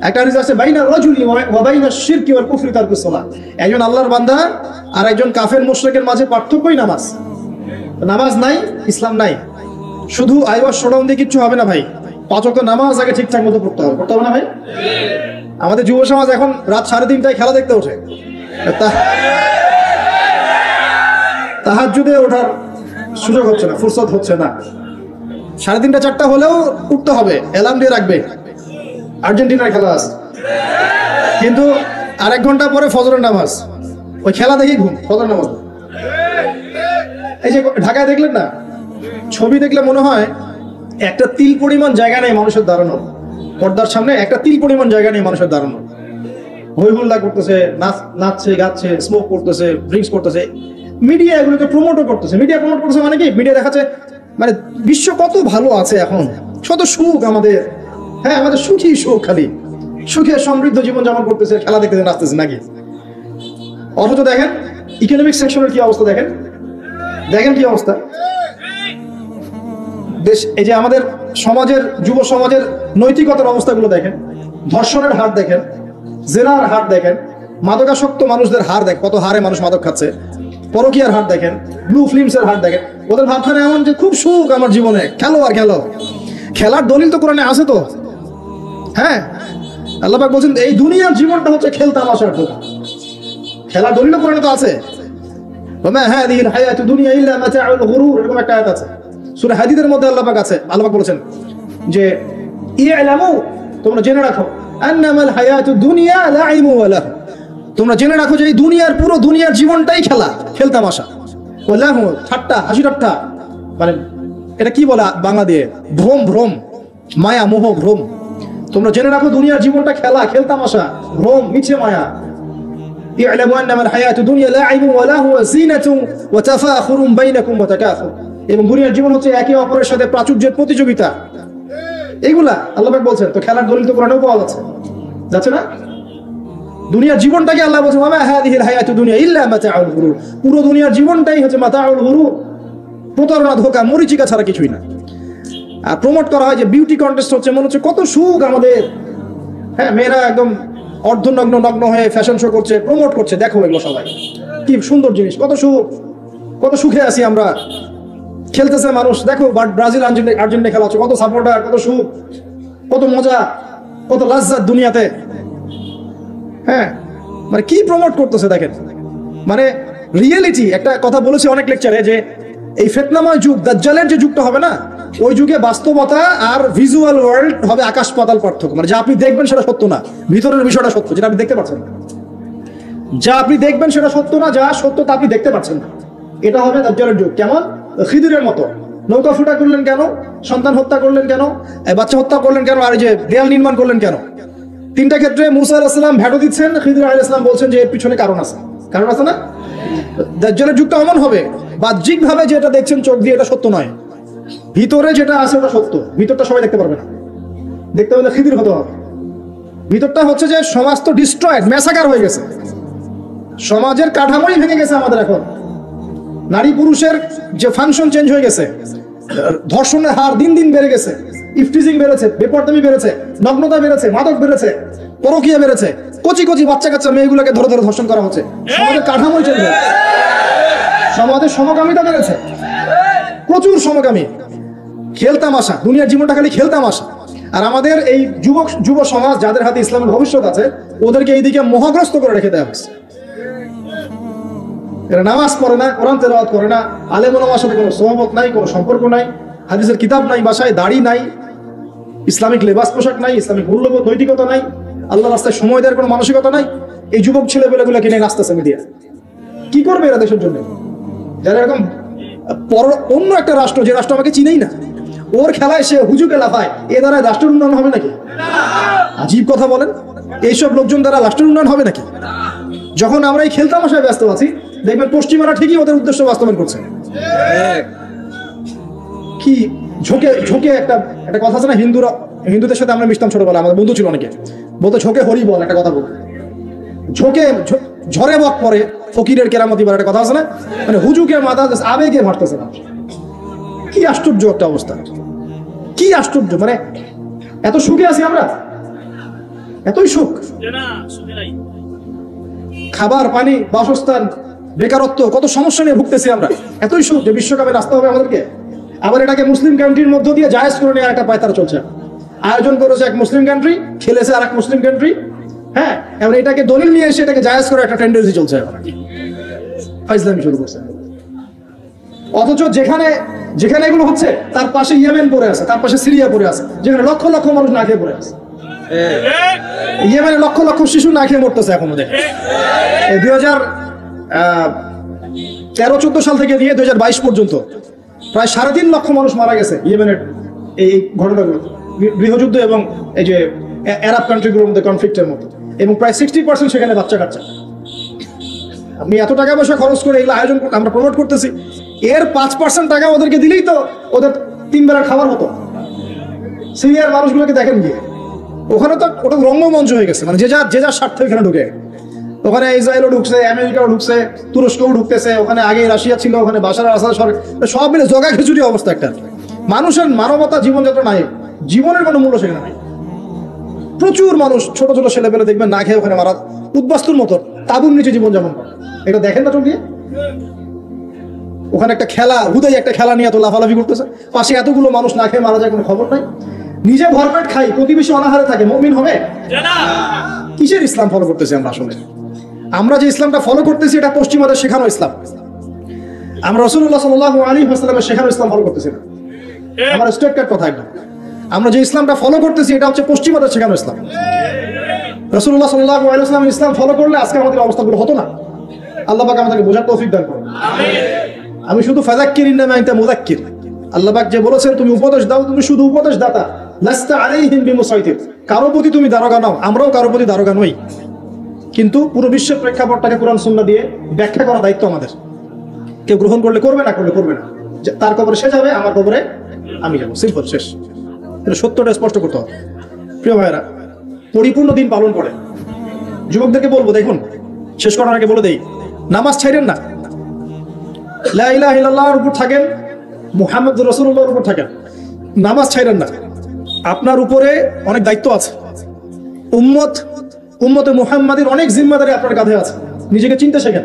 Speaker 1: একটা হাদিস আছে, বাইনা রাজুলি ওয়া বাইনা শিরকি ওয়াল কুফরি তারকুস সালাহ, একজন আল্লাহর বান্দা আর একজন কাফের মুশরিকের মাঝে পার্থক্যই নামাজ। নামাজ নাই, ইসলাম নাই। শুধু আইওয়াশ শোডাউন দিয়ে কিচ্ছু হবে না ভাই, 5 ওয়াক্ত নামাজ আগে ঠিকঠাক মতো পড়তে হবে। পড়তে হবে না ভাই? আমাদের যুব সমাজ এখন রাত 3:30টায় খেলা দেখতে ওঠে, তাহাজ্জুদে ওঠার সুযোগ হচ্ছে না, ফুরসত হচ্ছে না। 3:30 4টা হলেও উঠতে হবে, অ্যালার্ম দিয়ে রাখবে, আর্জেন্টিনার খেলা আছে, কিন্তু আরেক ঘন্টা পরে ফজরের নামাজ, ওই খেলা দেখি ঘুম, ফজরের নামাজ। এই যে ঢাকায় দেখলেন না, ছবি দেখলে মনে হয় একটা তিল পরিমাণ জায়গা নেই মানুষের দাঁড়ানো, পর্দার সামনে একটা তিল পরিমাণ জায়গা নেই মানুষের দাঁড়ানো। হই হুল্লা করতেছে, নাচছে গাচ্ছে, স্মোক করতেছে, ড্রিঙ্কস করতেছে, মিডিয়া এগুলোকে প্রমোটও করতেছে। মিডিয়া প্রমোট করতেছে মানে কি, মিডিয়া দেখাচ্ছে মানে বিশ্ব কত ভালো আছে এখন, কত সুখ আমাদের, হ্যাঁ আমাদের সুখী সুখ, খালি সুখে সমৃদ্ধ জীবন যাপন করতেছে, খেলা দেখতে নাচতেছে নাকি। অথচ দেখেন ইকোনমিক সেকশনের কি অবস্থা, দেখেন দেখেন কি অবস্থা দেশ। এই যে আমাদের সমাজের, যুব সমাজের নৈতিকতার অবস্থাগুলো দেখেন, ধর্ষণের হার দেখেন, জেনার হার দেখেন, মাদকাসক্ত মানুষদের হার দেখেন, কত হারে মানুষ মাদক খাচ্ছে, পরকীয়ার হার দেখেন, ব্লু ফিল্মসের হার দেখেন। ওদের ভাবখানে এমন যে খুব সুখ আমার জীবনে, খেলো আর খেলো। খেলার দলিল তো কোরআনে আছে তো, হ্যাঁ আল্লাহ পাক বলছেন এই দুনিয়ার জীবনটা হচ্ছে খেলতামাশার দোকান, খেলার দলিল তো কোরআনে তো আছে। ওমা হাদিহিল হায়াতুদ দুনিয়া ইল্লা মাতাউল গুরুর, এরকম একটা আয়াত আছে সূরা হাদীদের মধ্যে। আল্লাহ পাক আছে, আল্লাহ পাক বলেছেন যে ইলামু, তোমরা জেনে রাখো, আন্নামাল হায়াতুদ দুনিয়া লাইবু ওয়া লাহু, তোমরা জেনে রাখো যে এই দুনিয়ার, পুরো দুনিয়ার জীবনটাই খেলা, খেলতামাশা। ওয়া লাহু, ঠাট্টা হাসি ঠাট্টা, মানে এটা কি বলা বাংলা দিয়ে, ভ্রম, ভ্রম, মায়া মোহ ভ্রম। তোমরা জেনে রাখো দুনিয়ার জীবনটা খেলা, খেলতামাশা, ভ্রম, মিছে মায়া। ইলামু আন্নামাল হায়াতুদ দুনিয়া লাইবু ওয়া লাহু ওয়া জিনাতু ওয়া তাফাখুরুম বাইনাকুম ওয়া তাকাসুর, এবং দুনিয়ার জীবন হচ্ছে একে অপরের সাথে প্রাচুর্যের প্রতিযোগিতা। এইগুলা আল্লাহ পাক বলছেন। তো খেলার দলিল তো কোরআনেও পাওয়া যাচ্ছে না? দুনিয়ার জীবনটাকে আল্লাহ বলছেন ওয়া মা হাদিহিল হায়াতুদ দুনিয়া ইল্লা মাতাউল গুরুর, পুরো দুনিয়ার জীবনটাই হচ্ছে মাতাউল গুরুর, প্রতারণা, ধোঁকা, মরিচিকা ছাড়া কিছুই না। আর প্রমোট করা হয় যে বিউটি কন্টেস্ট হচ্ছে, মনে হচ্ছে কত সুখ আমাদের, হ্যাঁ মেয়েরা একদম অর্ধনগ্ন নগ্ন হয়ে ফ্যাশন শো করছে, প্রমোট করছে, দেখো এগুলো সবাই কি সুন্দর জিনিস, কত সুখ, কত সুখে আছি আমরা। খেলতেছে মানুষ, দেখো ব্রাজিল আর্জেন্টিনা খেলা হচ্ছে, কত সাপোর্টার, কত সুখ, কত মজা, কত লাজ্জাত দুনিয়াতে। হ্যাঁ মানে কি প্রমোট করতেছে দেখেন। মানে রিয়েলিটি, একটা কথা বলেছি অনেক লেকচারে যে এই ফিতনাময় যুগ, দাজ্জালের যে যুগটা হবে না, ওই যুগে বাস্তবতা আর ভিজুয়াল ওয়ার্ল্ড হবে আকাশ পাতাল পার্থক্য। মানে যা আপনি দেখবেন সেটা সত্য না, ভিতরের বিষয়টা সত্য, যেটা আপনি দেখতে পাচ্ছেন না। যা আপনি দেখবেন সেটা সত্য না, যা সত্য তা আপনি দেখতে পাচ্ছেন না। এটা হবে দাজ্জালের যুগ। কেমন? খিদিরের মতো। নৌকা ফুটা করলেন কেন? সন্তান হত্যা করলেন কেন? বাচ্চা হত্যা করলেন কেন? আর এই যে দেয়াল নির্মাণ করলেন কেন? তিনটা ক্ষেত্রে মুসা আলাইহিস সালাম ভেটো দিচ্ছেন, খিদির আলাইহিস সালাম বলছেন যে এর পিছনে কারণ আছে। কারণ আছে না? দাজ্জালের যুগটা এমন হবে, বাহ্যিক ভাবে যেটা দেখছেন চোখ দিয়ে এটা সত্য নয়, ভিতরে যেটা আছে ওটা সত্য। ভিতরটা সবাই দেখতে পারবে না, দেখতে হলে খিদির হতে হবে। ভিতরটা হচ্ছে যে সমাজ তো ডিস্ট্রয়েড, ম্যাসাকার হয়ে গেছে, সমাজের কাঠামোই ভেঙে গেছে আমাদের। এখন নারী পুরুষের যে ফাংশন চেঞ্জ হয়ে গেছে, ধর্ষণের হার দিন দিন বেড়ে গেছে, ইফটিজিং বেড়েছে, বেপরদামি বেড়েছে, নগ্নতা বেড়েছে, মাদক বেড়েছে, পরকীয়া বেড়েছে, কচি কচি বাচ্চা কাচ্চা মেয়েগুলোকে ধরে ধরে ধর্ষণ করা হচ্ছে। সমাজের কাঠামোই চেঞ্জ হয়েছে, সমাজের সমকামিতা বেড়েছে, প্রচুর সমকামী, খেলতামাশা, দুনিয়ার জীবনটা খালি খেলতামাশা। আর আমাদের এই যুব সমাজ, যাদের হাতে ইসলামের ভবিষ্যৎ আছে, ওদেরকে এইদিকে মোহগ্রস্ত করে রেখে দেওয়া হয়েছে। এরা নামাজ পড়ে না, কোরআন তেলাওয়াত করে না, আলেম ওলামার সাথে কোনো সোহবত নাই, কোনো সম্পর্ক নাই, হাদিসের কিতাব নাই বাসায়, দাড়ি নাই, ইসলামিক লেবাস পোশাক নাই, ইসলামিক মূল্যবোধ নৈতিকতা নাই, আল্লাহ রাস্তায় সময় দেওয়ার কোনো মানসিকতা নাই। এই যুবক ছেলেপেলেগুলো কিনে নাচতেছে মিডিয়া। কি করবে এরা দেশের জন্য? যারা এরকম অন্য একটা রাষ্ট্র, যে রাষ্ট্র আমাকে চিনেই না, ওর খেলায় সে হুজুকে লাফায়, এ দ্বারা রাষ্ট্রের উন্নয়ন হবে নাকি? আজীব কথা বলেন, এইসব লোকজন দ্বারা রাষ্ট্রের উন্নয়ন হবে নাকি? যখন আমরা এই খেলতামাশায় ব্যস্ত আছি, দেখবেন পশ্চিমারা ঠিকই ওদের উদ্দেশ্য বাস্তবায়ন করছে। কি ঝোঁকে ঝোঁকে একটা কথা আছে না, হিন্দুদের সাথে আমরা মিশতাম ছোটবেলা, আমাদের বন্ধু ছিল অনেকে, বলতো ঝোঁকে হরি বল, একটা কথা বল, ঝোঁকে ঝরে বক পরে ফকিরের কেরামতি বলে একটা কথা আছে না, মানে হুজুকে মাথা আবেগে মারতেছে না। কি আশ্চর্য একটা অবস্থা, কি আশ্চর্য। মানে এত সুখে আছি আমরা, এতই সুখ, খাবার পানি বাসস্থান বেকারত্ব কত সমস্যা নিয়ে ভুগতেছি আমরা, এতই সুখ যে বিশ্বকাপে রাস্তা হবে আমাদেরকে। আবার এটাকে মুসলিম কান্ট্রির মধ্য দিয়ে জায়েজ করে নেওয়ার একটা পায়তারা চলছে। আয়োজন করেছে এক মুসলিম কান্ট্রি, খেলেছে আর এক মুসলিম কান্ট্রি। হ্যাঁ, এবার এটাকে দলিল নিয়ে এসে এটাকে জায়েজ করে একটা টেন্ডেন্সি চলছে, ফাইজলামি শুরু করছে। অথচ যেখানে যেখানে এগুলো হচ্ছে তার পাশে ইয়েমেন পড়ে আছে, তার পাশে সিরিয়া পড়ে আছে, যেখানে লক্ষ লক্ষ মানুষ না খেয়ে পড়ে আছে। ইয়েমেনে লক্ষ লক্ষ শিশু না খেয়ে মরতেছে এখন ওদের। 2013-14 সাল থেকে নিয়ে 2022 পর্যন্ত প্রায় 3.5 লক্ষ মানুষ মারা গেছে ইয়েমেনের এই ঘটনাগুলো, গৃহযুদ্ধ এবং এই যে আরব কান্ট্রিগুলোর মধ্যে কনফ্লিক্টের মধ্যে, এবং প্রায় 60% সেখানে বাচ্চা কাচ্চা। আপনি এত টাকা পয়সা খরচ করে এগুলো আয়োজন আমরা প্রমোট করতেছি, এর 5% টাকা ওদেরকে দিলেই তো ওদের 3 বেলার খাবার হতো। সিরিয়ার মানুষগুলোকে দেখেন গিয়ে, ওখানে তো ওটা রঙ্গমঞ্চ হয়ে গেছে, মানে যে যার স্বার্থে এখানে ঢুকে। ওখানে ইসরায়েলও ঢুকছে, আমেরিকাও ঢুকছে, তুরস্কও ঢুকতেছে, ওখানে আগে রাশিয়া ছিল, ওখানে বাশার আসাদ সরকার, সব মিলে জগা খিচুড়ি অবস্থা একটা। মানুষের মানবতা জীবনযাত্রা নাই, জীবনের কোনো মূল্য সেখানে নাই। প্রচুর মানুষ ছোট ছোট ছেলেপেলে দেখবেন না খেয়ে ওখানে মারা, উদ্বাস্তুর মতো তাঁবুর নিচে জীবনযাপন করে। এটা দেখেন না চোখ দিয়ে? ওখানে একটা খেলা, হুদাই একটা খেলা নিয়ে এত লাফালাফি করতেছে, পাশে এতগুলো মানুষ না খেয়ে মারা যায়, কোনো খবর নাই। নিজে ভরপেট খাই, প্রতিবেশী অনাহারে থাকে, মুমিন হবে? কিসের ইসলাম ফলো করতেছি আমরা আসলে? আমরা যে ইসলামটা ফলো করতেছি এটা পশ্চিমাদের শেখানো ইসলাম। আমরা রাসূলুল্লাহ সাল্লাল্লাহু আলাইহি ওয়াসাল্লামের শেখানো ইসলাম ফলো করতেছি না। আমার স্ট্রেট কাট কথা একদম। আমরা যে ইসলামটা ফলো করতেছি এটা হচ্ছে পশ্চিমাদের শেখানো ইসলাম। রাসূলুল্লাহ সাল্লাল্লাহু আলাইহি ওয়াসাল্লামের ইসলাম ফলো করলে আজকে আমাদের অবস্থাগুলো হতো না। আল্লাহ পাক আমাদেরকে বোঝার তৌফিক দান করুন। আমি শুধু ফাযাক্কির ইন্নামা আনতা মুযাক্কির, আল্লাহ পাক যে বলেছেন তুমি উপদেশ দাও, তুমি শুধু উপদেশ দাতা, লাস্তা আলাইহিম বিমুসাইতির, কারো প্রতি তুমি দারোগা নাও, আমরাও কারো প্রতি দারোগা নই। কিন্তু পুরো বিশ্বের প্রেক্ষাপটটাকে কোরআন সুন্নাহ দিয়ে ব্যাখ্যা করার দায়িত্ব আমাদের। কেউ গ্রহণ করলে করবে, না করলে করবে না। তার কবরে সে যাবে, আমার কবরে আমি যাবো, সিম্পল, শেষ। এটা সত্যটা স্পষ্ট করতে হবে। প্রিয় ভাইয়েরা, পরিপূর্ণ দিন পালন করে যুবকদেরকে বলবো, দেখুন শেষ করার আগে বলে দেই, নামাজ ছাইরেন না, লা ইলাহা ইল্লাল্লাহর উপর থাকেন, মুহাম্মদুর রাসূলুল্লাহর উপর থাকেন, নামাজ ছাইরেন না। আপনার উপরে অনেক দায়িত্ব আছে, উম্মতে মুহাম্মাদের অনেক জিম্মাদারি আপনার কাঁধে আছে। নিজেকে চিনতে শেখেন।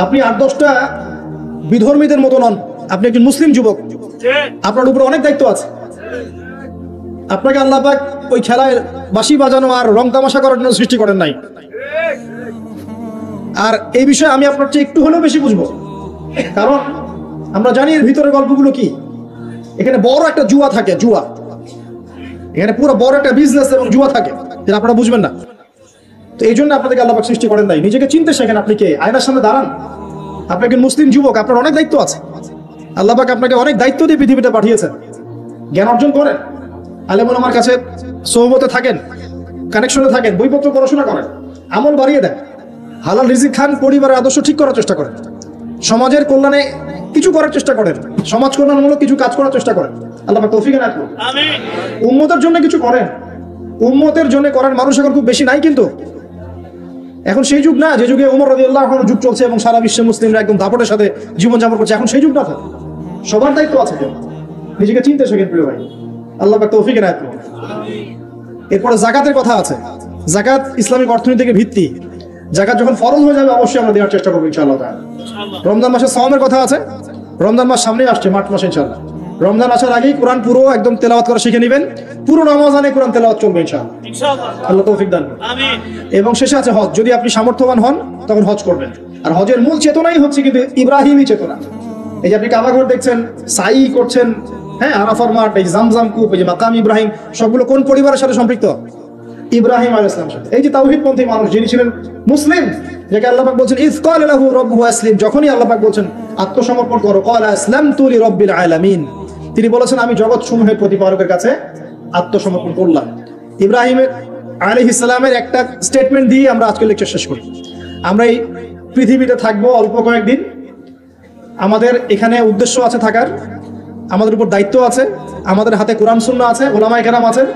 Speaker 1: আপনি 8-10টা বিধর্মীদের মতো নন, আপনি একজন মুসলিম যুবক, আপনার উপরে অনেক দায়িত্ব আছে। আপনাকে আল্লাহ পাক ওই খেলায় বাঁশি বাজানো আর রং তামাশা করার জন্য সৃষ্টি করেন নাই। আর এই বিষয়ে আমি আপনার চেয়ে একটু হলেও বেশি বুঝবো, কারণ আমরা জানি এর ভিতরে গল্পগুলো কি। এখানে বড় একটা জুয়া থাকে, জুয়া, এখানে পুরো বড় একটা বিজনেস এবং জুয়া থাকে, যেটা আপনারা বুঝবেন না। তো এই জন্য আপনাদেরকে আল্লাহ পাক সৃষ্টি করেন নাই। নিজেকে চিনতে শেখেন। আপনি কে? আয়নার সামনে দাঁড়ান। আপনি একজন মুসলিম যুবক, আপনার অনেক দায়িত্ব আছে। আল্লাহ পাক আপনাকে অনেক দায়িত্ব দিয়ে পৃথিবীতে পাঠিয়েছেন। জ্ঞান অর্জন করেন, আলেম ওলামার কাছে সোহবতে থাকেন, কানেকশনে থাকেন, বইপত্র পড়াশোনা করেন, আমল বাড়িয়ে দেন, হালাল রিজিক খান, পরিবারের আদর্শ ঠিক করার চেষ্টা করেন, সমাজের কল্যাণে কিছু করার চেষ্টা করেন, সমাজ কল্যাণমূলক কিছু কাজ করার চেষ্টা করেন। আল্লাহ পাক তৌফিক দান করুন। আমিন। উম্মতের জন্য কিছু করেন। উম্মতের জন্য করার মানুষ এখন খুব বেশি নাই, কিন্তু এখন সেই যুগ না যে যুগে ওমর রাদিয়াল্লাহু আনহু যুগ চলছে এবং সারা বিশ্বের মুসলিমরা একদম দাপটের সাথে জীবনযাপন করছে। এখন সেই যুগ না থাকে, সবার দায়িত্ব আছে। নিজেকে চিনতে শেখেন প্রিয় ভাই। আল্লাহ পাক তৌফিক দান করুন। এরপরে যাকাতের কথা আছে। যাকাত ইসলামিক অর্থনীতির ভিত্তি। যাকাত যখন ফরজ হয়ে যাবে অবশ্যই আমরা দেওয়ার চেষ্টা করবো ইনশাআল্লাহ তাআলা। রমজান মাসে সাওমের কথা আছে। রমজান মাস সামনে আসছে, মার্চ মাসে ইনশাআল্লাহ। রমজান আসার আগেই কোরআন পুরো একদম তেলাওয়াত করা শিখে নেবেন। পুরো রমজানে কোরআন তেলাওয়াত চলবে ইনশাআল্লাহ। আল্লাহ তৌফিক দান করুন। আমিন। এবং শেষে আছে হজ। যদি আপনি সামর্থ্যবান হন তখন হজ করবেন। আর হজের মূল চেতনাই হচ্ছে কিন্তু ইব্রাহিমী চেতনা। এই যে আপনি কাবা ঘর দেখছেন, সাই করছেন, হ্যাঁ, আরাফার মাঠ, এই জামজাম কূপ, এই যে মাকাম ইব্রাহিম, সবগুলো কোন পরিবারের সাথে সম্পৃক্ত? ইব্রাহিম আলাইহিস সালামের সাথে। এই যে তাওহীদপন্থী মানুষ, যিনি ছিলেন মুসলিম, যাকে আল্লাহ পাক বলছেন ইয ক্বালা লাহু রাব্বুহু আসলিম, যখনই আল্লাহ পাক বলছেন আত্মসমর্পণ করো, ক্বালা আসলামতু লিরাব্বিল আলামিন, তিনি বলেছেন আমি জগৎ সমূহের প্রতিপালকের কাছে আত্মসমর্পণ করলাম। ইব্রাহিম আলাইহিস সালামের একটা স্টেটমেন্ট দিয়ে আমরা আজকে লেকচার শেষ করি। আমরা এই পৃথিবীতে থাকবো অল্প কয়েকদিন, আমাদের এখানে উদ্দেশ্য আছে থাকার, আমাদের উপর দায়িত্ব আছে, আমাদের হাতে কোরআন সুন্নাহ আছে, ওলামায়ে কেরাম আছেন।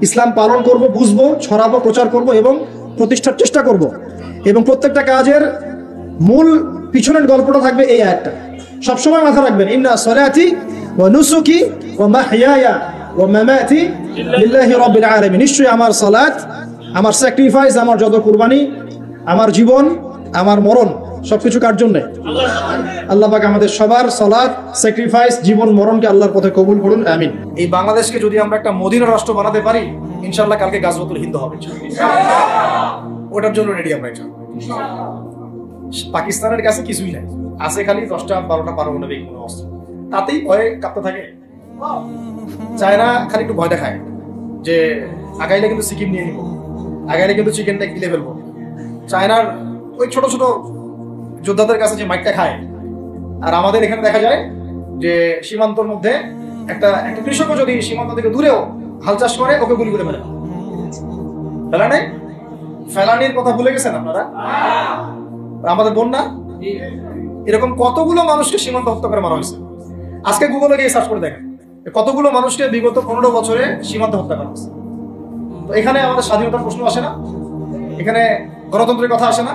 Speaker 1: ইসলাম পালন করব, বুঝবো, ছড়াবো, প্রচার করব এবং প্রতিষ্ঠার চেষ্টা করব। এবং প্রত্যেকটা কাজের মূল পিছনের গল্পটা থাকবে এই আয়াতটা। সবসময় মাথা রাখবেন, ইন্না সলাতি ওয়া নুসুকি ওয়া মাহইয়ায়া ওয়া মামাতি লিল্লাহি রাব্বিল আলামিন। নিশ্চয়ই আমার সালাত, আমার স্যাক্রিফাইস, আমার যত কুরবানি, আমার জীবন, আমার মরণ সবকিছু কার জন্য? আল্লাহ পাক আমাদের সবার সালাত, স্যাক্রিফাইস, জীবন মরণকে আল্লাহর পথে কবুল করুন, আমিন। এই বাংলাদেশকে যদি আমরা একটা মদিনা রাষ্ট্র বানাতে পারি, ইনশাআল্লাহ কালকে গাজওয়াতুল হিন্দ হবে ওটার জন্য রেডি আমরা। পাকিস্তানের কাছে কিছুই নাই, আছে খালি 10টা 12টা পারমাণবিক অস্ত্র, তাতেই ভয়ে কাঁপতে থাকে। চায়না খালি একটু ভয় দেখায় যে আগাইলে কিন্তু সিকিম নিয়ে নিব, আগাইলে কিন্তু চিকেনটা গিলে ফেলবো। চায়নার ওই ছোট ছোট যোদ্ধাদের কাছে যে মাইকটা খায়, আর আমাদের এখানে দেখা যায় যে সীমান্তর মধ্যে একটা কৃষকও যদি সীমান্ত থেকে দূরেও হাল চাষ করে, ওকে গুলি করে ফেলে। ফেলানি, ফেলানির কথা ভুলে গেছেন আপনারা? আমাদের বোন না, এরকম কতগুলো মানুষকে সীমান্ত হত্যা করে মারা হয়েছে। আজকে গুগলে গিয়ে সার্চ করে দেখেন কতগুলো মানুষকে বিগত 15 বছরে সীমান্ত হত্যা করা হয়েছে। তো এখানে আমাদের স্বাধীনতার প্রশ্ন আসে না, এখানে গণতন্ত্রের কথা আসে না,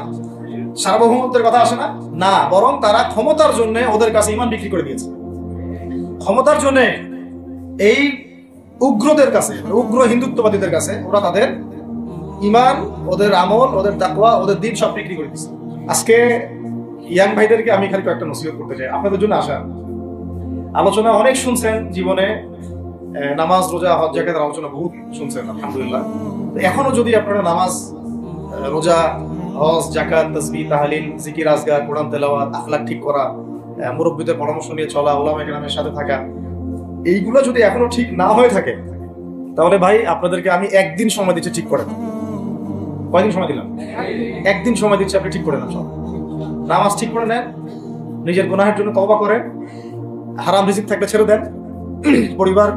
Speaker 1: সার্বভৌমত্বের কথা আসে না, না, বরং তারা ক্ষমতার জন্য ওদের কাছে ইমান বিক্রি করে দিয়েছে। ক্ষমতার জন্য এই উগ্রদের কাছে, উগ্র হিন্দুত্ববাদীদের কাছে ওরা তাদের ইমান, ওদের আমল, ওদের তাকওয়া, ওদের দিন সব বিক্রি করে দিচ্ছে। আজকে ইয়াং ভাইদেরকে আমি খালি কয়েকটা নসিহত করতে চাই। আপনাদের জন্য আসা আলোচনা অনেক শুনছেন জীবনে, নামাজ, রোজা, হজ, যাকাতের আলোচনা বহুত শুনছেন আলহামদুলিল্লাহ। এখনো যদি আপনারা নামাজ, রোজা, হজ, যাকাত, তাসবিহ, তাহলিল, জিকির, আজগার, কোরআন তেলাওয়াত, আখলাক ঠিক করা, মুরব্বিদের পরামর্শ নিয়ে চলা, উলামা কেরামের সাথে থাকা, এইগুলো যদি এখনো ঠিক না হয়ে থাকে, তাহলে ভাই আপনাদেরকে আমি একদিন সময় দিচ্ছি ঠিক করে। কয়দিন সময় দিলাম? একদিন সময় দিচ্ছি, আপনি ঠিক করে নেন সব। নামাজ ঠিক করে নেন, নিজের গুনাহের জন্য তওবা করেন, হারাম রিজিক থাকলে ছেড়ে দেন, পরিবার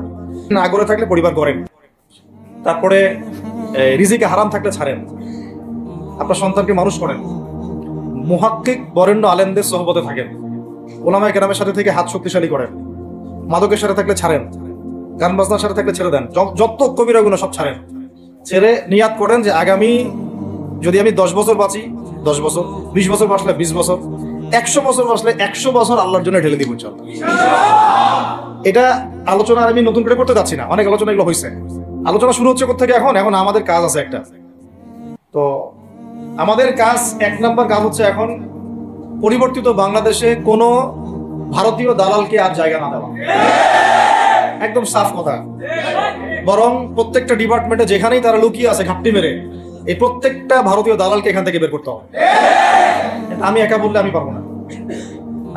Speaker 1: না গড়ে থাকলে পরিবার গড়েন, তারপরে রিজিকে হারাম থাকলে ছাড়েন, আপনার সন্তানকে মানুষ করেন, মুহাক্কিক বরেণ্য আলেমদের সোহবতে থাকেন, ওলামায়ে কেরামের সাথে থেকে হাত শক্তিশালী করেন, মাদকের সাথে থাকলে ছাড়েন, গান বাজনার সাথে থাকলে ছেড়ে দেন, যত কবিরা গুনাহ সব ছাড়েন। ছেড়ে নিয়াত করেন যে আগামী যদি আমি 10 বছর বাঁচি 10 বছর, 20 বছর বাঁচলে 20 বছর, 100 বছর বাঁচলে 100 বছর আল্লাহর জন্য ঢেলে দিব ইনশাআল্লাহ। এটা আলোচনা আমি নতুন করে করতে যাচ্ছি না, অনেক আলোচনা এগুলো হয়েছে। আলোচনা শুরু হচ্ছে কোথা থেকে? এখন আমাদের কাজ আছে একটা। তো আমাদের কাজ, 1 নম্বর কাজ হচ্ছে এখন পরিবর্তিত বাংলাদেশে কোনো ভারতীয় দালালকে আর জায়গা না দেওয়া। একদম সাফ কথা। বরং প্রত্যেকটা ডিপার্টমেন্টে যেখানেই তারা লুকিয়ে আছে ঘাপটি মেরে, এই প্রত্যেকটা ভারতীয় দালালকে এখান থেকে বের করতে হবে। আমি একা বললে আমি পারবো না,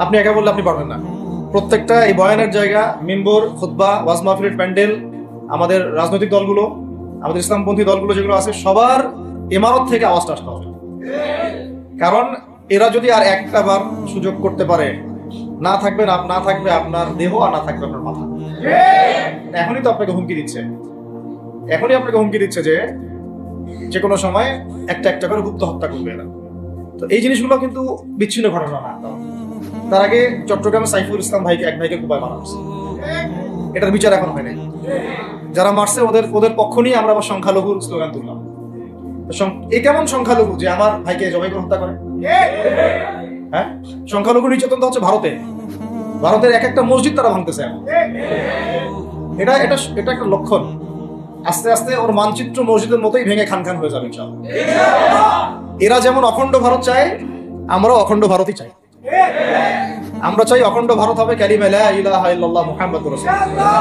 Speaker 1: আপনি একা বললে আপনি পারবেন না। প্রত্যেকটা এই বয়ানের জায়গা, মিম্বর, খুতবা, ওয়াজ মাহফিলের প্যান্ডেল, আমাদের রাজনৈতিক দলগুলো, আমাদের ইসলামপন্থী দলগুলো যেগুলো আছে, সবার ইমারত থেকে আওয়াজটা আসতে হবে। কারণ এরা যদি আর একটা বার সুযোগ করতে পারে, না থাকবে আপনার দেহ, আর না থাকবে আপনার মাথা। এখনই তো আপনাকে হুমকি দিচ্ছে, যে কোনো সময় একটা করে গুপ্ত হত্যা করবে এরা। তো এই জিনিসগুলো কিন্তু বিচ্ছিন্ন ঘটনা না। তার আগে চট্টগ্রামে সাইফুল ইসলাম এক ভাইকে কুপায় মারা হয়েছে, এটার বিচার এখন হয় নাই। যারা মারছে ওদের পক্ষ নিয়ে আমরা আবার সংখ্যালঘুর স্লোগান তুললাম। এই কেমন সংখ্যালঘু যে আমার ভাইকে জবাই করে হত্যা করে? হ্যাঁ, সংখ্যালঘু নির্যাতন তো হচ্ছে ভারতের একটা মসজিদ তারা ভাঙতেছে। এটা একটা লক্ষণ। আস্তে আস্তে ওর মানচিত্র মসজিদের মতোই ভেঙে খান হয়ে যাবে ইনশাআল্লাহ। এরা যেমন অখণ্ড ভারত চায়, আমরাও অখণ্ড ভারতই চাই। আমরা চাই অখণ্ড ভারত হবে কালিমা লা ইলাহা ইল্লাল্লাহ মুহাম্মাদুর রাসূলুল্লাহ।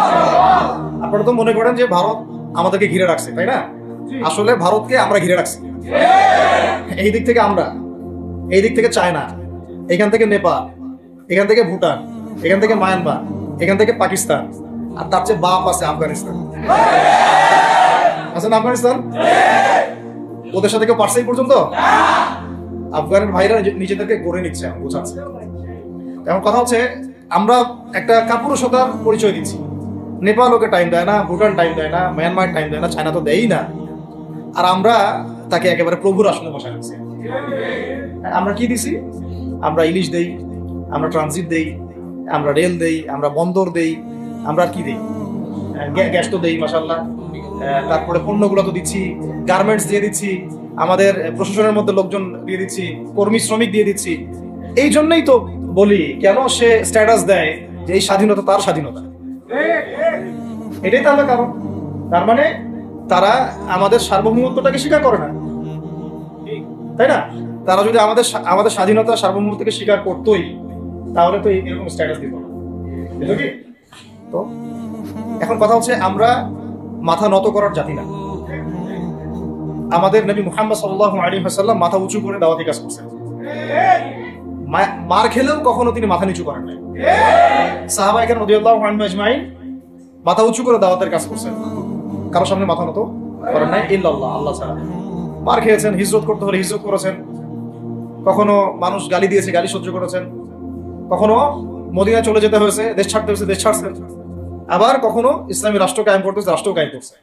Speaker 1: আপনারা তো মনে করেন যে ভারত আমাদেরকে ঘিরে রাখছে, তাই না? আসলে ভারতকে আমরা ঘিরে রাখছি। এই দিক থেকে আমরা, এই দিক থেকে চায়না, এখান থেকে নেপাল, এখান থেকে ভুটান, এখান থেকে মায়ানমার, এখান থেকে পাকিস্তান, আর তার চেয়ে বাপ আছে আফগানিস্তান। আছেন আফগানিস্তান? ওদের সাথে কেউ পারছে এই পর্যন্ত? আফগানের ভাইরা নিজেদেরকে গড়ে নিচ্ছে, বোঝাচ্ছে। এখন কথা হচ্ছে, আমরা একটা কাপুরুষতার পরিচয় দিচ্ছি। নেপাল ওকে টাইম দেয় না, ভুটান টাইম দেয় না, মায়ানমার টাইম দেয় না, চায়না তো দেয়ই না। আর আমরা তাকে একেবারে প্রভুর আসনে বসায় রাখছি। আমরা কি দিছি? আমরা ইলিশ দেই, আমরা ট্রানজিট দেই, আমরা রেল দেই, আমরা বন্দর দেই, আমরা আর কি দেই? গ্যাস তো দেই মাশাআল্লাহ। তারপরে পণ্যগুলো তো দিচ্ছি, গার্মেন্টস দিয়ে দিচ্ছি, আমাদের প্রশাসনের মধ্যে লোকজন দিয়ে দিচ্ছি, কর্মী শ্রমিক দিয়ে দিচ্ছি। এই জন্যই তো বলি, কেন সে স্ট্যাটাস দেয় যে এই স্বাধীনতা তার স্বাধীনতা। এটাই তাহলে কারণ। তার মানে তারা আমাদের সার্বভৌমত্বটাকে স্বীকার করে না, তাই না? তারা যদি আমাদের স্বাধীনতা, সার্বভৌমত্বকে স্বীকার করতোই, তাহলে তো এরকম স্ট্যাটাস দিত না। তো এখন কথা হচ্ছে, আমরা মাথা নত করার জাতি না। আমাদের নবী মুহাম্মদ সাল্লাল্লাহু আলাইহি ওয়াসাল্লাম মাথা উঁচু করে দাওয়াতি কাজ করছেন। মার খেলেও কখনো তিনি মাথা নিচু করেন নাই। সাহাবায়ে কেরাম রাদিয়াল্লাহু আনহুম আজমাইন মাথা উঁচু করে দাওয়াতের কাজ করছেন, কারো সামনে মাথা নত করেন নাই ইল্লাল্লাহ, আল্লাহ ছাড়া। মার খেয়েছেন, হিজরত করতে হলে হিজরত করেছেন, কখনো মানুষ গালি দিয়েছে, গালি সহ্য করেছেন, কখনো মদিনা চলে যেতে হয়েছে, দেশ ছাড়তে হয়েছে, দেশ ছাড়ছেন, আবার কখনো ইসলামী রাষ্ট্র কায়েম করতে হয়েছে, রাষ্ট্র কায়েম করছে,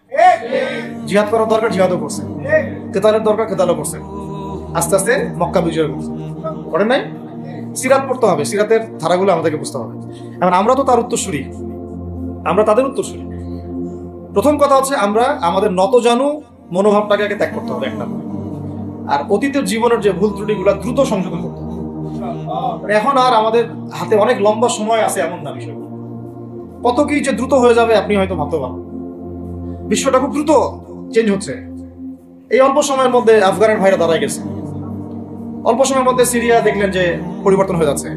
Speaker 1: জিহাদ করার দরকার জিহাদও করছে, কেতালের দরকার কেতালও করছে, আস্তে আস্তে মক্কা বিজয় করছে, করেন নাই? সিরাত পড়তে হবে, সিরাতের ধারাগুলো আমাদেরকে বুঝতে হবে। এখন আমরা তো তার উত্তরসূরি, আমরা তাদের উত্তরসূরি। প্রথম কথা হচ্ছে আমরা আমাদের নতজানু মনোভাবটাকে আগে ত্যাগ করতে হবে, এক নম্বর। আর অতীতের জীবনের যে ভুল ত্রুটিগুলো দ্রুত সংশোধন করতে হবে। এখন আর আমাদের হাতে অনেক লম্বা সময় আছে এমন না বিষয়, কত কি যে দ্রুত হয়ে যাবে আপনি হয়তো ভাবতে পারেন। বিশ্বটা খুব দ্রুত চেঞ্জ হচ্ছে। এই অল্প সময়ের মধ্যে আফগানের ভাইরা দাঁড়ায় গেছে, অল্প সময়ের মধ্যে সিরিয়া দেখলেন যে পরিবর্তন হয়ে যাচ্ছে।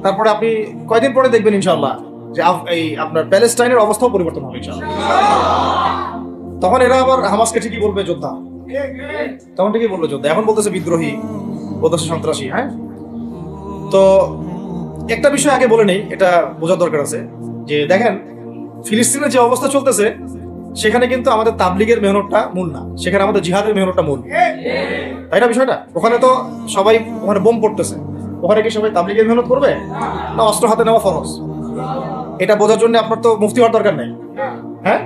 Speaker 1: তারপরে আপনি কয়দিন পরে দেখবেন ইনশাআল্লাহ যে এই আপনার প্যালেস্টাইনের অবস্থাও পরিবর্তন হবে ইনশাআল্লাহ। তখন এরা আবার হামাসকে ঠিকই বলবে যোদ্ধা, তখন ঠিকই বলবে যোদ্ধা, এখন বলতেছে বিদ্রোহী, বলতেছে সন্ত্রাসী। হ্যাঁ, তো একটা বিষয় আগে বলে নেই, এটা বোঝার দরকার আছে যে দেখেন ফিলিস্তিনের যে অবস্থা চলতেছে সেখানে কিন্তু আমাদের তাবলিগের মেহনতটা মূল না, সেখানে আমাদের জিহাদের মেহনতটা মূল, তাই না বিষয়টা? ওখানে তো সবাই, ওখানে বোম পড়তেছে, ওখানে কি সবাই তাবলিগের মেহনত করবে না অস্ত্র হাতে নেওয়া ফরজ? এটা বোঝার জন্য আপনার তো মুফতি হওয়ার দরকার নেই। হ্যাঁ,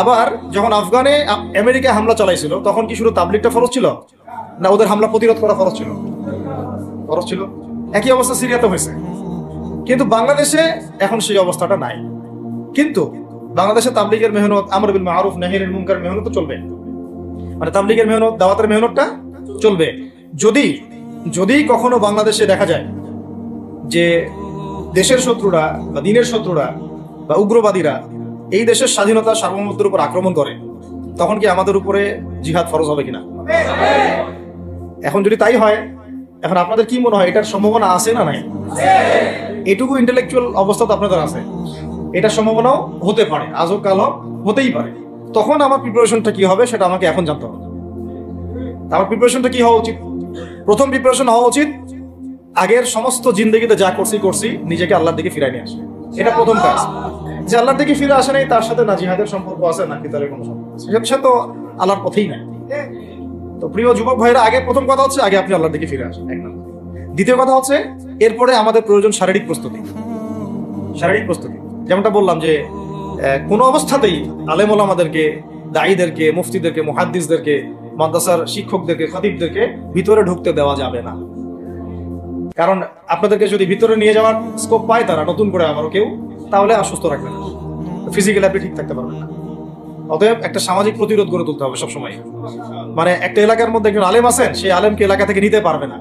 Speaker 1: আবার যখন আফগানে আমেরিকা হামলা চালাইছিল তখন কি শুধু তাবলিগটা ফরজ ছিল না ওদের হামলা প্রতিরোধ করা ফরজ ছিল? ফরজ ছিল। একই অবস্থা সিরিয়াতে হয়েছে, কিন্তু বাংলাদেশে এখন সেই অবস্থাটা নাই। কিন্তু বাংলাদেশে তাবলিগের মেহনত, আমর বিল মারুফ নাহির আনিল মুনকার মেহনত তো চলবে, মানে তাবলিগের মেহনত, দাওয়াতের মেহনতটা চলবে। যদি যদি কখনো বাংলাদেশে দেখা যায় যে দেশের শত্রুরা বা দিনের শত্রুরা বা উগ্রবাদীরা এই দেশের স্বাধীনতা সার্বভৌমত্বের উপর আক্রমণ করে, তখন কি আমাদের উপরে জিহাদ ফরজ হবে কিনা? এখন যদি তাই হয়, এখন আপনাদের কি মনে হয় এটার সম্ভাবনা আছে না নাই? এটুকু ইন্টেলেকচুয়াল অবস্থা তো আপনাদের আছে, এটার সম্ভাবনাও হতে পারে, আজও কালও হতেই পারে। তখন আমার প্রিপারেশনটা কি হবে সেটা আমাকে এখন জানতে হবে। আমার প্রিপারেশনটা কি হওয়া উচিত? প্রথম প্রিপারেশন হওয়া উচিত আগের সমস্ত জিন্দগিতে যা করছি নিজেকে আল্লাহর দিকে ফিরাই নিয়ে আসে। এটা প্রথম কাজ। যে আল্লাহর দিকে ফিরে আসে নাই তার সাথে না জিহাদের সম্পর্ক আছে না কিতালের কোনো সম্পর্ক আছে, সে তো আল্লাহর পথেই নাই। তো প্রিয় যুবক ভাইরা, আগে প্রথম কথা হচ্ছে আগে আপনি আল্লাহর দিকে ফিরে আসেন, এক নম্বর। দ্বিতীয় কথা হচ্ছে এরপরে আমাদের প্রয়োজন শারীরিক প্রস্তুতি। শারীরিক প্রস্তুতি যেমনটা বললাম যে কোনো অবস্থাতেই আলেম ওলামাদেরকে, দায়ীদেরকে, মুফতিদেরকে, মুহাদ্দিসদেরকে, মাদ্রাসার শিক্ষকদেরকে, খতিবদেরকে ভিতরে ঢুকতে দেওয়া যাবে না। কারণ আপনাদেরকে যদি ভিতরে নিয়ে যাওয়ার স্কোপ পায় তারা নতুন করে আবারও কেউ, তাহলে অসুস্থ রাখবে না, ফিজিক্যালি আপনি ঠিক থাকতে পারবেন না। অতএব একটা সামাজিক প্রতিরোধ গড়ে তুলতে হবে সবসময়। মানে একটা এলাকার মধ্যে একজন আলেম আছেন, সেই আলেমকে এলাকা থেকে নিতে পারবে না,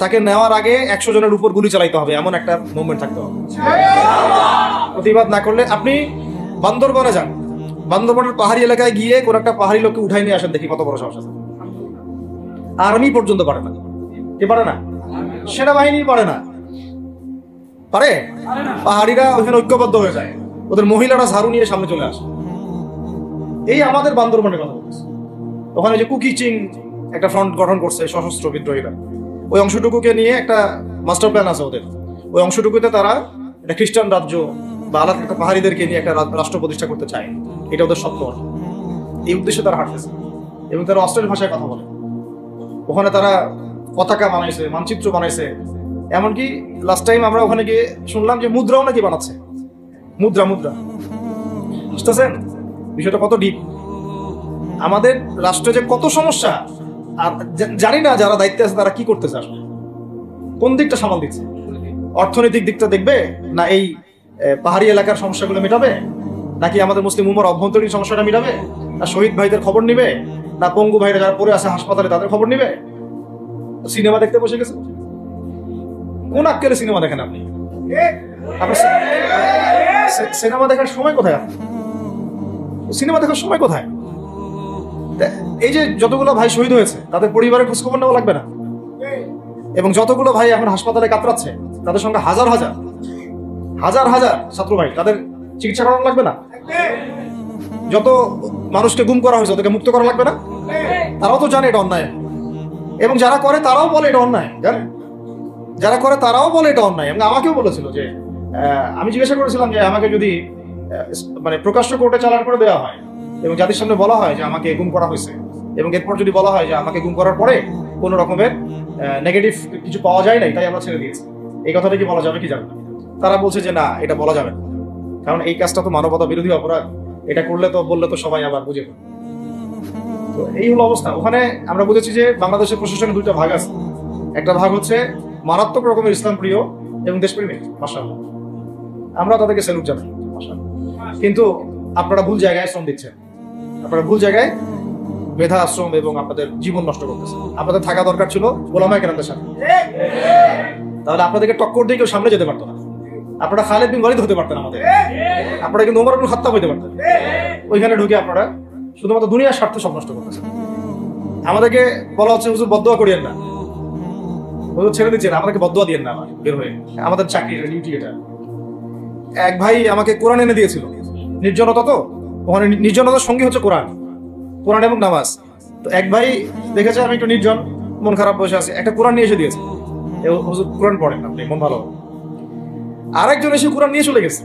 Speaker 1: তাকে নেওয়ার আগে 100 জনের উপর গুলি চালাইতে হবে, এমন একটা মুভমেন্ট থাকতে হবে। প্রতিবাদ না করলে আপনি বান্দরবনে যান, বান্দরবনের পাহাড়ি এলাকায় গিয়ে কোন একটা পাহাড়ি লোককে উঠাই নিয়ে আসেন, দেখি কত বড় সাহস আছে। আর্মি পর্যন্ত পারে না। কে পারে না? সেনাবাহিনী পারে না। পারে? পাহাড়িরা ওখানে ঐক্যবদ্ধ হয়ে যায়, ওদের মহিলারা ঝাড়ু নিয়ে সামনে চলে আসে। এই আমাদের বান্দরবনের কথা বলছে। ওখানে যে কুকি চিং একটা ফ্রন্ট গঠন করছে সশস্ত্র বিদ্রোহীরা, ওই অংশটুকুকে নিয়ে একটা মাস্টার প্ল্যান আছে ওদের। ওই অংশটুকুতে তারা একটা খ্রিস্টান রাজ্য বা আলাদা একটা পাহাড়িদেরকে নিয়ে একটা রাষ্ট্র প্রতিষ্ঠা করতে চায়, এটা ওদের স্বপ্ন। এই উদ্দেশ্যে তারা হাঁটতেছে এবং তারা অস্ট্রেলিয়ান ভাষায় কথা বলে। ওখানে তারা পতাকা বানাইছে, মানচিত্র বানাইছে, এমনকি লাস্ট টাইম আমরা ওখানে গিয়ে শুনলাম যে মুদ্রাও নাকি বানাচ্ছে। মুদ্রা বুঝতেছেন বিষয়টা কত ডিপ? আমাদের রাষ্ট্রে যে কত সমস্যা, আর জানি না যারা দায়িত্বে আছে তারা কি করতেছে, আসলে কোন দিকটা সামাল দিচ্ছে। অর্থনৈতিক দিকটা দেখবে না এই পাহাড়ি এলাকার সমস্যাগুলো মেটাবে, নাকি আমাদের মুসলিম উম্মার অভ্যন্তরীণ সমস্যাটা মেটাবে, না শহীদ ভাইদের খবর নিবে, না পঙ্গু ভাইরা যারা পড়ে আছে হাসপাতালে তাদের খবর নিবে? সিনেমা দেখতে বসে গেছে। কোন আক্কেলে সিনেমা দেখেন আপনি? সিনেমা দেখার সময় কোথায়? সিনেমা দেখার সময় কোথায়? এই যে যতগুলো ভাই শহীদ হয়েছে তাদের পরিবারের খোঁজখবর নেওয়া লাগবে না? এবং যতগুলো ভাই এখন হাসপাতালে কাতরাচ্ছে তাদের সঙ্গে হাজার ছাত্র ভাই, তাদের চিকিৎসা করানো লাগবে না? যত মানুষকে গুম করা হয়েছে ওদেরকে মুক্ত করা লাগবে না? তারাও তো জানে এটা অন্যায়, এবং যারা করে তারাও বলে এটা অন্যায়। জানেন, যারা করে তারাও বলে এটা অন্যায়। এবং আমাকেও বলেছিল যে, আমি জিজ্ঞাসা করেছিলাম যে আমাকে যদি মানে প্রকাশ্য কোর্টে চালান করে দেওয়া হয় এবং জাতির সামনে বলা হয় যে আমাকে গুম করা হয়েছে, এবং এরপর যদি বলা হয় যে আমাকে গুম করার পরে কোনো রকমের নেগেটিভ কিছু পাওয়া যায় নাই তাই আমরা ছেড়ে দিয়েছি, এই কথাটা কি বলা যাবে কি যাবে না? তারা বলছে যে না, এটা বলা যাবে না, কারণ এই কাজটা তো মানবতা বিরোধী অপরাধ, এটা করলে তো বললে তো সবাই আবার বুঝে। তো এই হলো অবস্থা। ওখানে আমরা বুঝেছি যে বাংলাদেশের প্রশাসনের দুইটা ভাগ আছে। একটা ভাগ হচ্ছে মারাত্মক রকমের ইসলাম প্রিয় এবং দেশপ্রেমিক, মাশাআল্লাহ, আমরা তাদেরকে স্যালুট জানাই, মাশাআল্লাহ। কিন্তু আপনারা ভুল জায়গায় শ্রম দিচ্ছেন, আপনারা ভুল জায়গায় মেধা আশ্রম এবং আপনাদের জীবন নষ্ট করতেছেন। আপনাদের থাকা দরকার ছিল ওলামায়ে কেরামদের সাথে, তাহলে আপনাদেরকে টক্কর দিয়ে কেউ সামনে যেতে পারতো না। আপনারা খালিদ বিন ওয়ালিদ হতে পারতেন আমাদের, আপনারা কিন্তু ওমর ইবনে খাত্তাব হতে পারতেন। ওইখানে ঢুকে আপনারা শুধুমাত্র দুনিয়ার স্বার্থে সব নষ্ট করতেছেন। আমাদেরকে বলা হচ্ছে হুজুর বদদোয়া করিয়েন না, হুজুর ছেড়ে দিচ্ছেন, আমাদেরকে বদদোয়া দিয়েন না আমার বের হয়ে, আমাদের চাকরি ডিউটি এটা। এক ভাই আমাকে কোরআন এনে দিয়েছিল, নির্জনতা, তো ওখানে নির্জনতার সঙ্গে হচ্ছে কোরআন, কোরআন এবং নামাজ। তো এক ভাই দেখেছে আমি একটু নির্জন, মন খারাপ বসে আছে, একটা কোরআন নিয়ে এসে দিয়েছে, হুজুর কোরআন পড়েন আপনি, মন ভালো। আরেকজন এসে কোরআন নিয়ে চলে গেছে,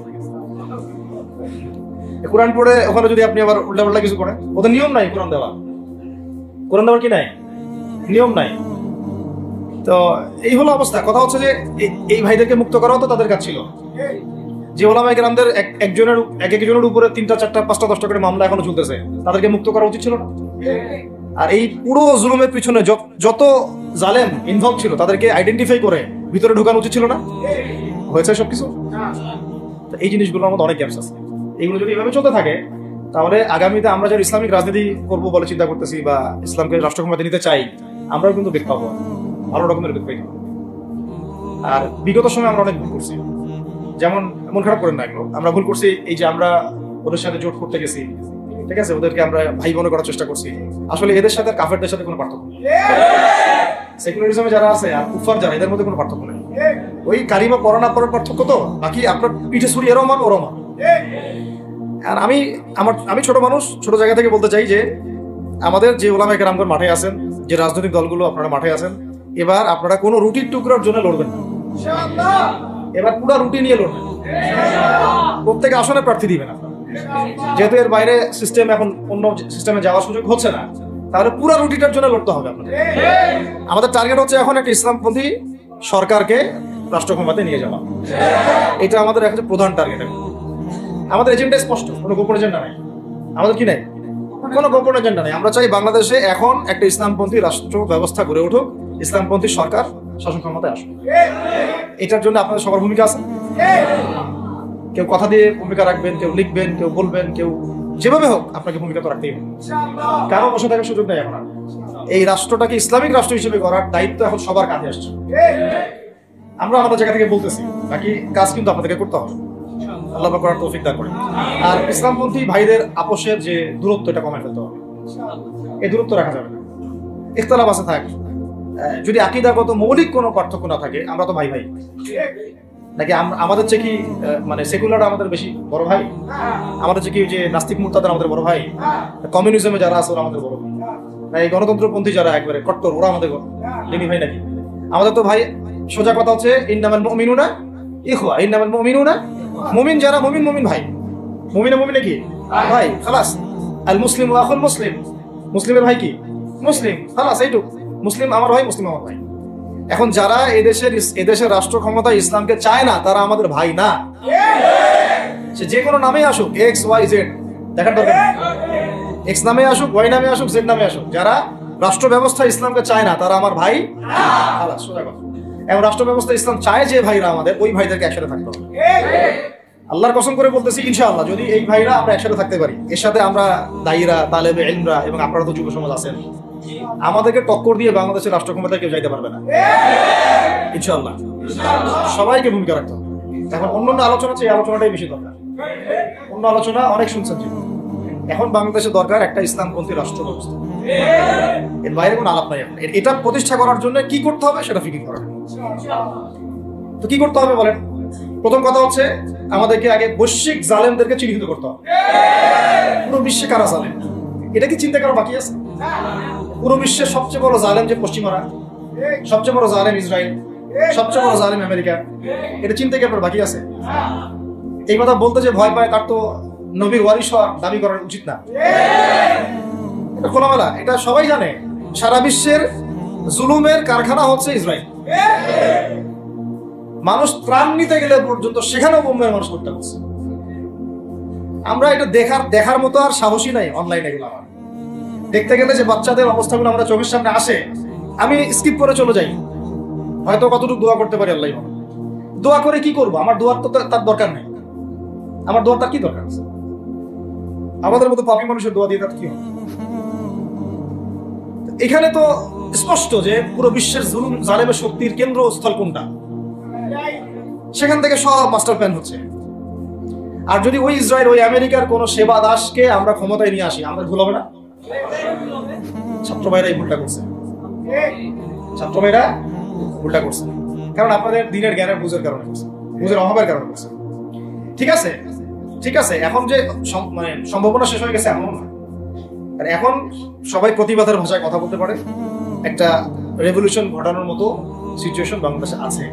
Speaker 1: কোরআন পড়ে ওখানে যদি আপনি আবার উল্টাপাল্টা কিছু করেন, ওদের নিয়ম নাই কোরআন দেওয়া, কোরআন দেওয়ার কি নাই, নিয়ম নাই। তো এই হলো অবস্থা। কথা হচ্ছে যে এই ভাইদেরকে মুক্ত করাও তো তাদের কাজ ছিল। যে ওলামায়ে কেরামদের একজনের উপরে 3টা 4টা 5টা 10টা করে মামলা এখনো চলতেছে, তাদেরকে মুক্ত করা উচিত ছিল না? আর এই পুরো জুলুমের পিছনে যত জালেম ইনভলভ ছিল তাদেরকে আইডেন্টিফাই করে ভিতরে ঢুকানো উচিত ছিল না? হয়েছে সবকিছু? এই জিনিসগুলো আমাদের অনেক গ্যাপস আছে। এগুলো যদি এভাবে চলতে থাকে তাহলে আগামীতে আমরা যারা ইসলামিক রাজনীতি করবো বলে চিন্তা করতেছি বা ইসলামকে রাষ্ট্র ক্ষমতায় নিতে চাই, আমরাও কিন্তু বেগ পাবো, ভালো রকমের বেগ পাইব। আর বিগত সময় আমরা অনেক ভুল করছি, যেমন মন খারাপ করেন না এগুলো, আমরা ভুল করছি এই যে আমরা ওদের সাথে জোট করতে গেছি, ঠিক আছে, ওদেরকে আমরা ভাই বোন করার চেষ্টা করছি। আসলে এদের সাথে কাফেরদের সাথে কোনো পার্থক্য নেই, সেকুলারিজমে যারা আছে আর কুফার যারা, এদের মধ্যে কোনো পার্থক্য নেই। ওই কালিমা পড়া না পড়ার পার্থক্য, তো বাকি আপনার পিঠে ছুরি এরও মান ওরও মান। আর আমি ছোট মানুষ, ছোট জায়গা থেকে বলতে চাই যে আমাদের যে ওলামায়ে কেরামগণ মাঠে আছেন, যে রাজনৈতিক দলগুলো আপনারা মাঠে আছেন, এবার আপনারা কোনো রুটির টুকরার জন্য লড়বেন না, এবার পুরো রুটি নিয়ে লড়বেন। প্রত্যেক আসনে প্রার্থী দিবেন আপনারা, যেহেতু এর বাইরে সিস্টেম এখন অন্য সিস্টেমে যাওয়ার সুযোগ হচ্ছে না, তাহলে পুরো রুটিটার জন্য লড়তে হবে আপনাদের। আমাদের টার্গেট হচ্ছে এখন একটা ইসলামপন্থী সরকারকে রাষ্ট্র ক্ষমতায় নিয়ে যাওয়া, এটা আমাদের একটা প্রধান টার্গেট। আমাদের এজেন্ডা স্পষ্ট, কোনো গোপন এজেন্ডা নাই। আমাদের কি নাই? কোনো গোপন এজেন্ডা নাই। আমরা চাই বাংলাদেশে এখন একটা ইসলামপন্থী রাষ্ট্র ব্যবস্থা গড়ে উঠুক, ইসলামপন্থী সরকার শাসন ক্ষমতায় আসুক। এটার জন্য আপনাদের সবার ভূমিকা আছে। কেউ কথা দিয়ে ভূমিকা রাখবেন, কেউ লিখবেন, কেউ বলবেন, কেউ যেভাবে হোক আপনাকে ভূমিকা তো রাখতেই হবে। কারো বসে থাকার সুযোগ নেই এখন। এই রাষ্ট্রটাকে ইসলামিক রাষ্ট্র হিসেবে করার দায়িত্ব এখন সবার কাঁধে আসছে। আমরা আমাদের জায়গা থেকে বলতেছি, বাকি কাজ কিন্তু আপনাদেরকে করতে হবে। আল্লাহ পাক করার তৌফিক দান করেন। আর ইসলামপন্থী ভাইদের আপোষের যে দূরত্ব, এটা কমায় ফেলতে হবে। এই দূরত্ব রাখা যাবে না। ইখতিলাফ আছে থাক, যদি আকীদাগত মৌলিক কোনো পার্থক্য না থাকে, আমরা তো ভাই ভাই নাকি? আমাদের চেয়ে কি মানে সেকুলার আমাদের বেশি বড় ভাই? আমাদের চেয়ে কি যে নাস্তিক মুরতাদের আমাদের বড় ভাই? কমিউনিজমে যারা আছে ওরা আমাদের বড় ভাই? না এই গণতন্ত্রপন্থী যারা একবারে কট্টর, ওরা আমাদের দিনী ভাই নাকি? আমাদের তো ভাই, সোজা কথা হচ্ছে ইন্নামাল মুমিনুনা ইখওয়া, ইন্নামাল মুমিনুনা, মুমিন যারা মুমিন ভাই, মুমিনে কি ভাই, খালাস। আল মুসলিম আখুল মুসলিম, মুসলিমের ভাই কি মুসলিম, খালাস, এইটুক। মুসলিম আমার ভাই, মুসলিম আমার ভাই। এখন যারা এদেশের রাষ্ট্র ক্ষমতা ইসলামকে চায় না, তারা আমাদের ভাই না। সে যে কোনো নামে আসুক, এক্স ওয়াই জেড, দেখার দরকার নেই। এক্স নামে আসুক, ওয়াই নামে আসুক, জেড নামে আসুক, যারা রাষ্ট্র ব্যবস্থা ইসলামকে চায় না, তারা আমার ভাই। সোজা কথা। এবং রাষ্ট্র ব্যবস্থা ইসলাম চায় যে ভাইরা আমাদের, ওই ভাইদেরকে একসাথে থাকতে হবে। আল্লাহর কসম করে বলতেছি, ইনশাআল্লাহ যদি এই ভাইরা আমরা একসাথে থাকতে পারি, এর সাথে আমরা দায়ীরা, তালেবে ইলমরা এবং আপনারা তো যুব সমাজ আছেন, আমাদেরকে টক্কর দিয়ে বাংলাদেশের রাষ্ট্র ক্ষমতায় কেউ যাইতে পারবে না ইনশাআল্লাহ। সবাইকে ভূমিকা রাখতে হবে। এখন অন্যান্য আলোচনা আছে, এই আলোচনাটাই বেশি দরকার। অন্য আলোচনা অনেক শুনছেন, এখন বাংলাদেশের দরকার একটা ইসলামপন্থী রাষ্ট্র ব্যবস্থা। এর বাইরে কোনো আলাপ নাই। এটা প্রতিষ্ঠা করার জন্য কি করতে হবে সেটা ফিকির করা। তো কি করতে হবে বলেন? প্রথম কথা হচ্ছে আমাদেরকে আগে বৈশ্বিক জালেমদেরকে চিহ্নিত করতে হবে। পুরো বিশ্বে কারা জালেম, এটা কি চিন্তা করা বাকি আছে? পুরো বিশ্বের সবচেয়ে বড় জালেম যে পশ্চিমারা, সবচেয়ে বড় জালেম ইসরায়েল, সবচেয়ে বড় জালেম আমেরিকা, এটা চিন্তা কি আপনার বাকি আছে? এই কথা বলতে যে ভয় পায়, তার তো নবীর ওয়ারিস হওয়া দাবি করা উচিত না? এটা খোলামেলা, এটা সবাই জানে। সারা বিশ্বের জুলুমের কারখানা হচ্ছে ইসরায়েল। মানুষ ত্রাণ নিতে গেলে পর্যন্ত সেখানেও বোম্বের মানুষ করতে পারছে। আমরা এটা দেখার মতো আর সাহসী নাই। অনলাইনে এগুলো আমার দেখতে গেলে যে বাচ্চাদের অবস্থাগুলো আমরা চোখের সামনে আসে, আমি স্কিপ করে চলে যাই। হয়তো কতটুকু দোয়া করতে পারি আল্লাহ। দোয়া করে কি করবো? আমার দোয়ার তো তার দরকার নেই। আমার দোয়ার তার কি দরকার আছে? আমাদের মতো পাপী মানুষের দোয়া দিয়ে তার কি হবে? এখানে তো স্পষ্ট যে পুরো বিশ্বের জুলুম জালেমের শক্তির কেন্দ্রস্থল কোনটা, সেখান থেকে সব মাস্টার প্ল্যান হচ্ছে। আর যদি ওই ইসরায়েল, ওই আমেরিকার কোন সেবা দাসকে আমরা ক্ষমতায় নিয়ে আসি, আমাদের ভুল হবে না? ছাত্র ভাইরা ভুলটা করছে, ছাত্র ভাইরা ভুলটা করছে, কারণ আপনাদের দিনের জ্ঞানের বুঝের কারণে করছে, বুঝের অভাবের কারণে করছে। ঠিক আছে, ঠিক আছে, এখন যে মানে সম্ভাবনা শেষ হয়ে গেছে এমন না। এখন সবাই প্রতিবাদের ভাষায় কথা বলতে পারে। একটা রেভলিউশন ঘটানোর মতো সিচুয়েশন বাংলাদেশে আছে।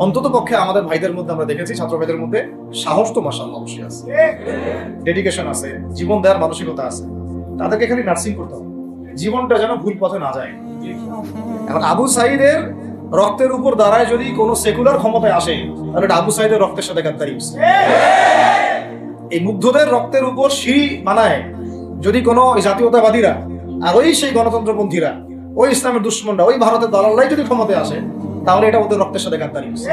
Speaker 1: অন্তত পক্ষে আমাদের ভাইদের মধ্যে আমরা দেখেছি, ছাত্র ভাইদের মধ্যে সাহস তো মাশাআল্লাহ অবশ্যই আছে, ডেডিকেশন আছে, জীবন দেওয়ার মানসিকতা আছে। তাদেরকে খালি নার্সিং করতে হবে, জীবনটা যেন ভুল পথে না যায়। এখন আবু সাঈদের রক্তের উপর দাঁড়ায় যদি কোনো সেকুলার ক্ষমতায় আসে, তাহলে আবু সাঈদের রক্তের সাথে গাদ্দারি হচ্ছে। এই মুগ্ধদের রক্তের উপর সিঁড়ি বানায় যদি কোনো জাতীয়তাবাদীরা আর ওই সেই গণতন্ত্রপন্থীরা, ওই ইসলামের দুশ্মনরা, ওই ভারতের দালালরাই যদি ক্ষমতায় আসে, তাহলে এটা ওদের রক্তের সাথে গাদ্দারি হচ্ছে।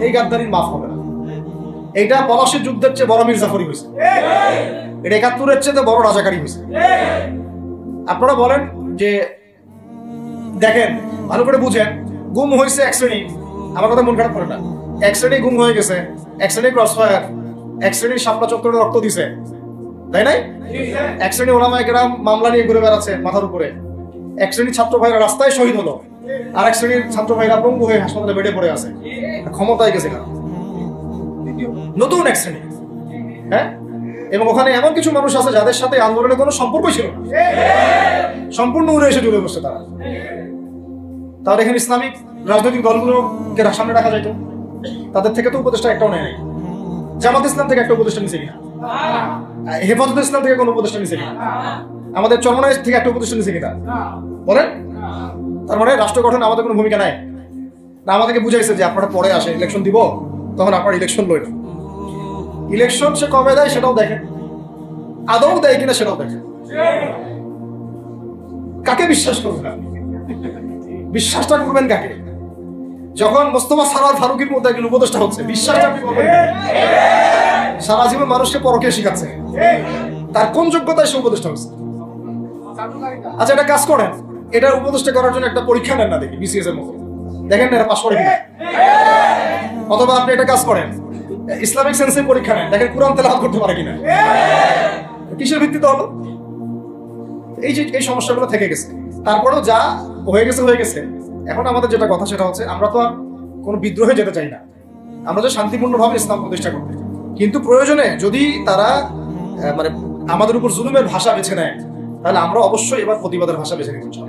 Speaker 1: এই গাদ্দারির মাফ হবে না। এইটা পলাশির যুদ্ধের চেয়ে বড় মির্জাফরি হয়েছে, এটা ৭১-এর চেয়ে বড় রাজাকারী হয়েছে। আপনারা বলেন যে দেখেন, ভালো করে বুঝেন, গুম হয়েছে এক শ্রেণী, আমার কথা মন খারাপ করে না, এক শ্রেণী গুম হয়ে গেছে, এক শ্রেণী ক্রসফায়ার, এক শ্রেণীর শাপলা চত্বরে রক্ত দিছে, তাই নাই? এক শ্রেণী ওলামায়ে কেরাম মামলা নিয়ে ঘুরে বেড়াচ্ছে মাথার উপরে, এক শ্রেণীর ছাত্র ভাইরা রাস্তায় শহীদ হলো, আর এক শ্রেণীর ছাত্র ভাইরা পঙ্গু হয়ে হাসপাতালে বেডে পড়ে আছে। ক্ষমতায় গেছে কারণ নতুন এক শ্রেণী, হ্যাঁ। এবং ওখানে এমন কিছু মানুষ আছে যাদের সাথে আন্দোলনের কোনো সম্পর্ক ছিল না, সম্পূর্ণ উড়ে এসে জুড়ে বসছে তারা। তাহলে এখানে ইসলামিক রাজনৈতিক দলগুলোকে সামনে রাখা যাইতো, তাদের থেকে তো উপদেষ্টা একটাও নেয় নাই। জামাত ইসলাম থেকে একটা উপদেষ্টা নিছে কিনা? হেফাজত ইসলাম থেকে কোনো উপদেষ্টা নিছে কিনা? আমাদের চরমনাই থেকে একটা উপদেষ্টা নিছে কিনা বলেন? তার মানে রাষ্ট্র গঠনে আমাদের কোনো ভূমিকা নাই না। আমাদেরকে বুঝাইছে যে আপনারা পরে আসে, ইলেকশন দিব, তখন আপনার ইলেকশন লইল। ইলেকশন সে কবে দেয় সেটাও দেখেন, আদৌ দেয় কিনা সেটাও দেখেন। কাকে বিশ্বাস করবেন? বিশ্বাসটা করবেন কাকে? যখন মোস্তফা সারার ফারুকের মধ্যে একজন উপদেষ্টা হচ্ছে, বিশ্বাসটা আপনি করবেন? সারা জীবন মানুষকে পরকে শিখাচ্ছে, তার কোন যোগ্যতায় সে উপদেষ্টা হচ্ছে? আচ্ছা, এটা কাজ করেন, এটা উপদেষ্টা করার জন্য একটা পরীক্ষা নেন না, দেখি বিসিএস এর মতো, দেখেন না এটা পাস করে কিনা। অথবা আপনি এটা কাজ করেন, ইসলামিক সেন্সে পরীক্ষা নেন, দেখেন কোরআন তেলাওয়াত করতে পারে কিনা। কিসের ভিত্তিতে হলো? এই যে এই সমস্যাগুলো থেকে গেছে। তারপরেও যা হয়ে গেছে হয়ে গেছে। এখন আমাদের যেটা কথা সেটা হচ্ছে, আমরা তো আর কোনো বিদ্রোহে যেতে চাই না, আমরা যে শান্তিপূর্ণভাবে ইসলাম প্রতিষ্ঠা করতে, কিন্তু প্রয়োজনে যদি তারা মানে আমাদের উপর জুলুমের ভাষা বেছে নেয়, তাহলে আমরা অবশ্যই এবার প্রতিবাদের ভাষা বেছে নিতে চাই।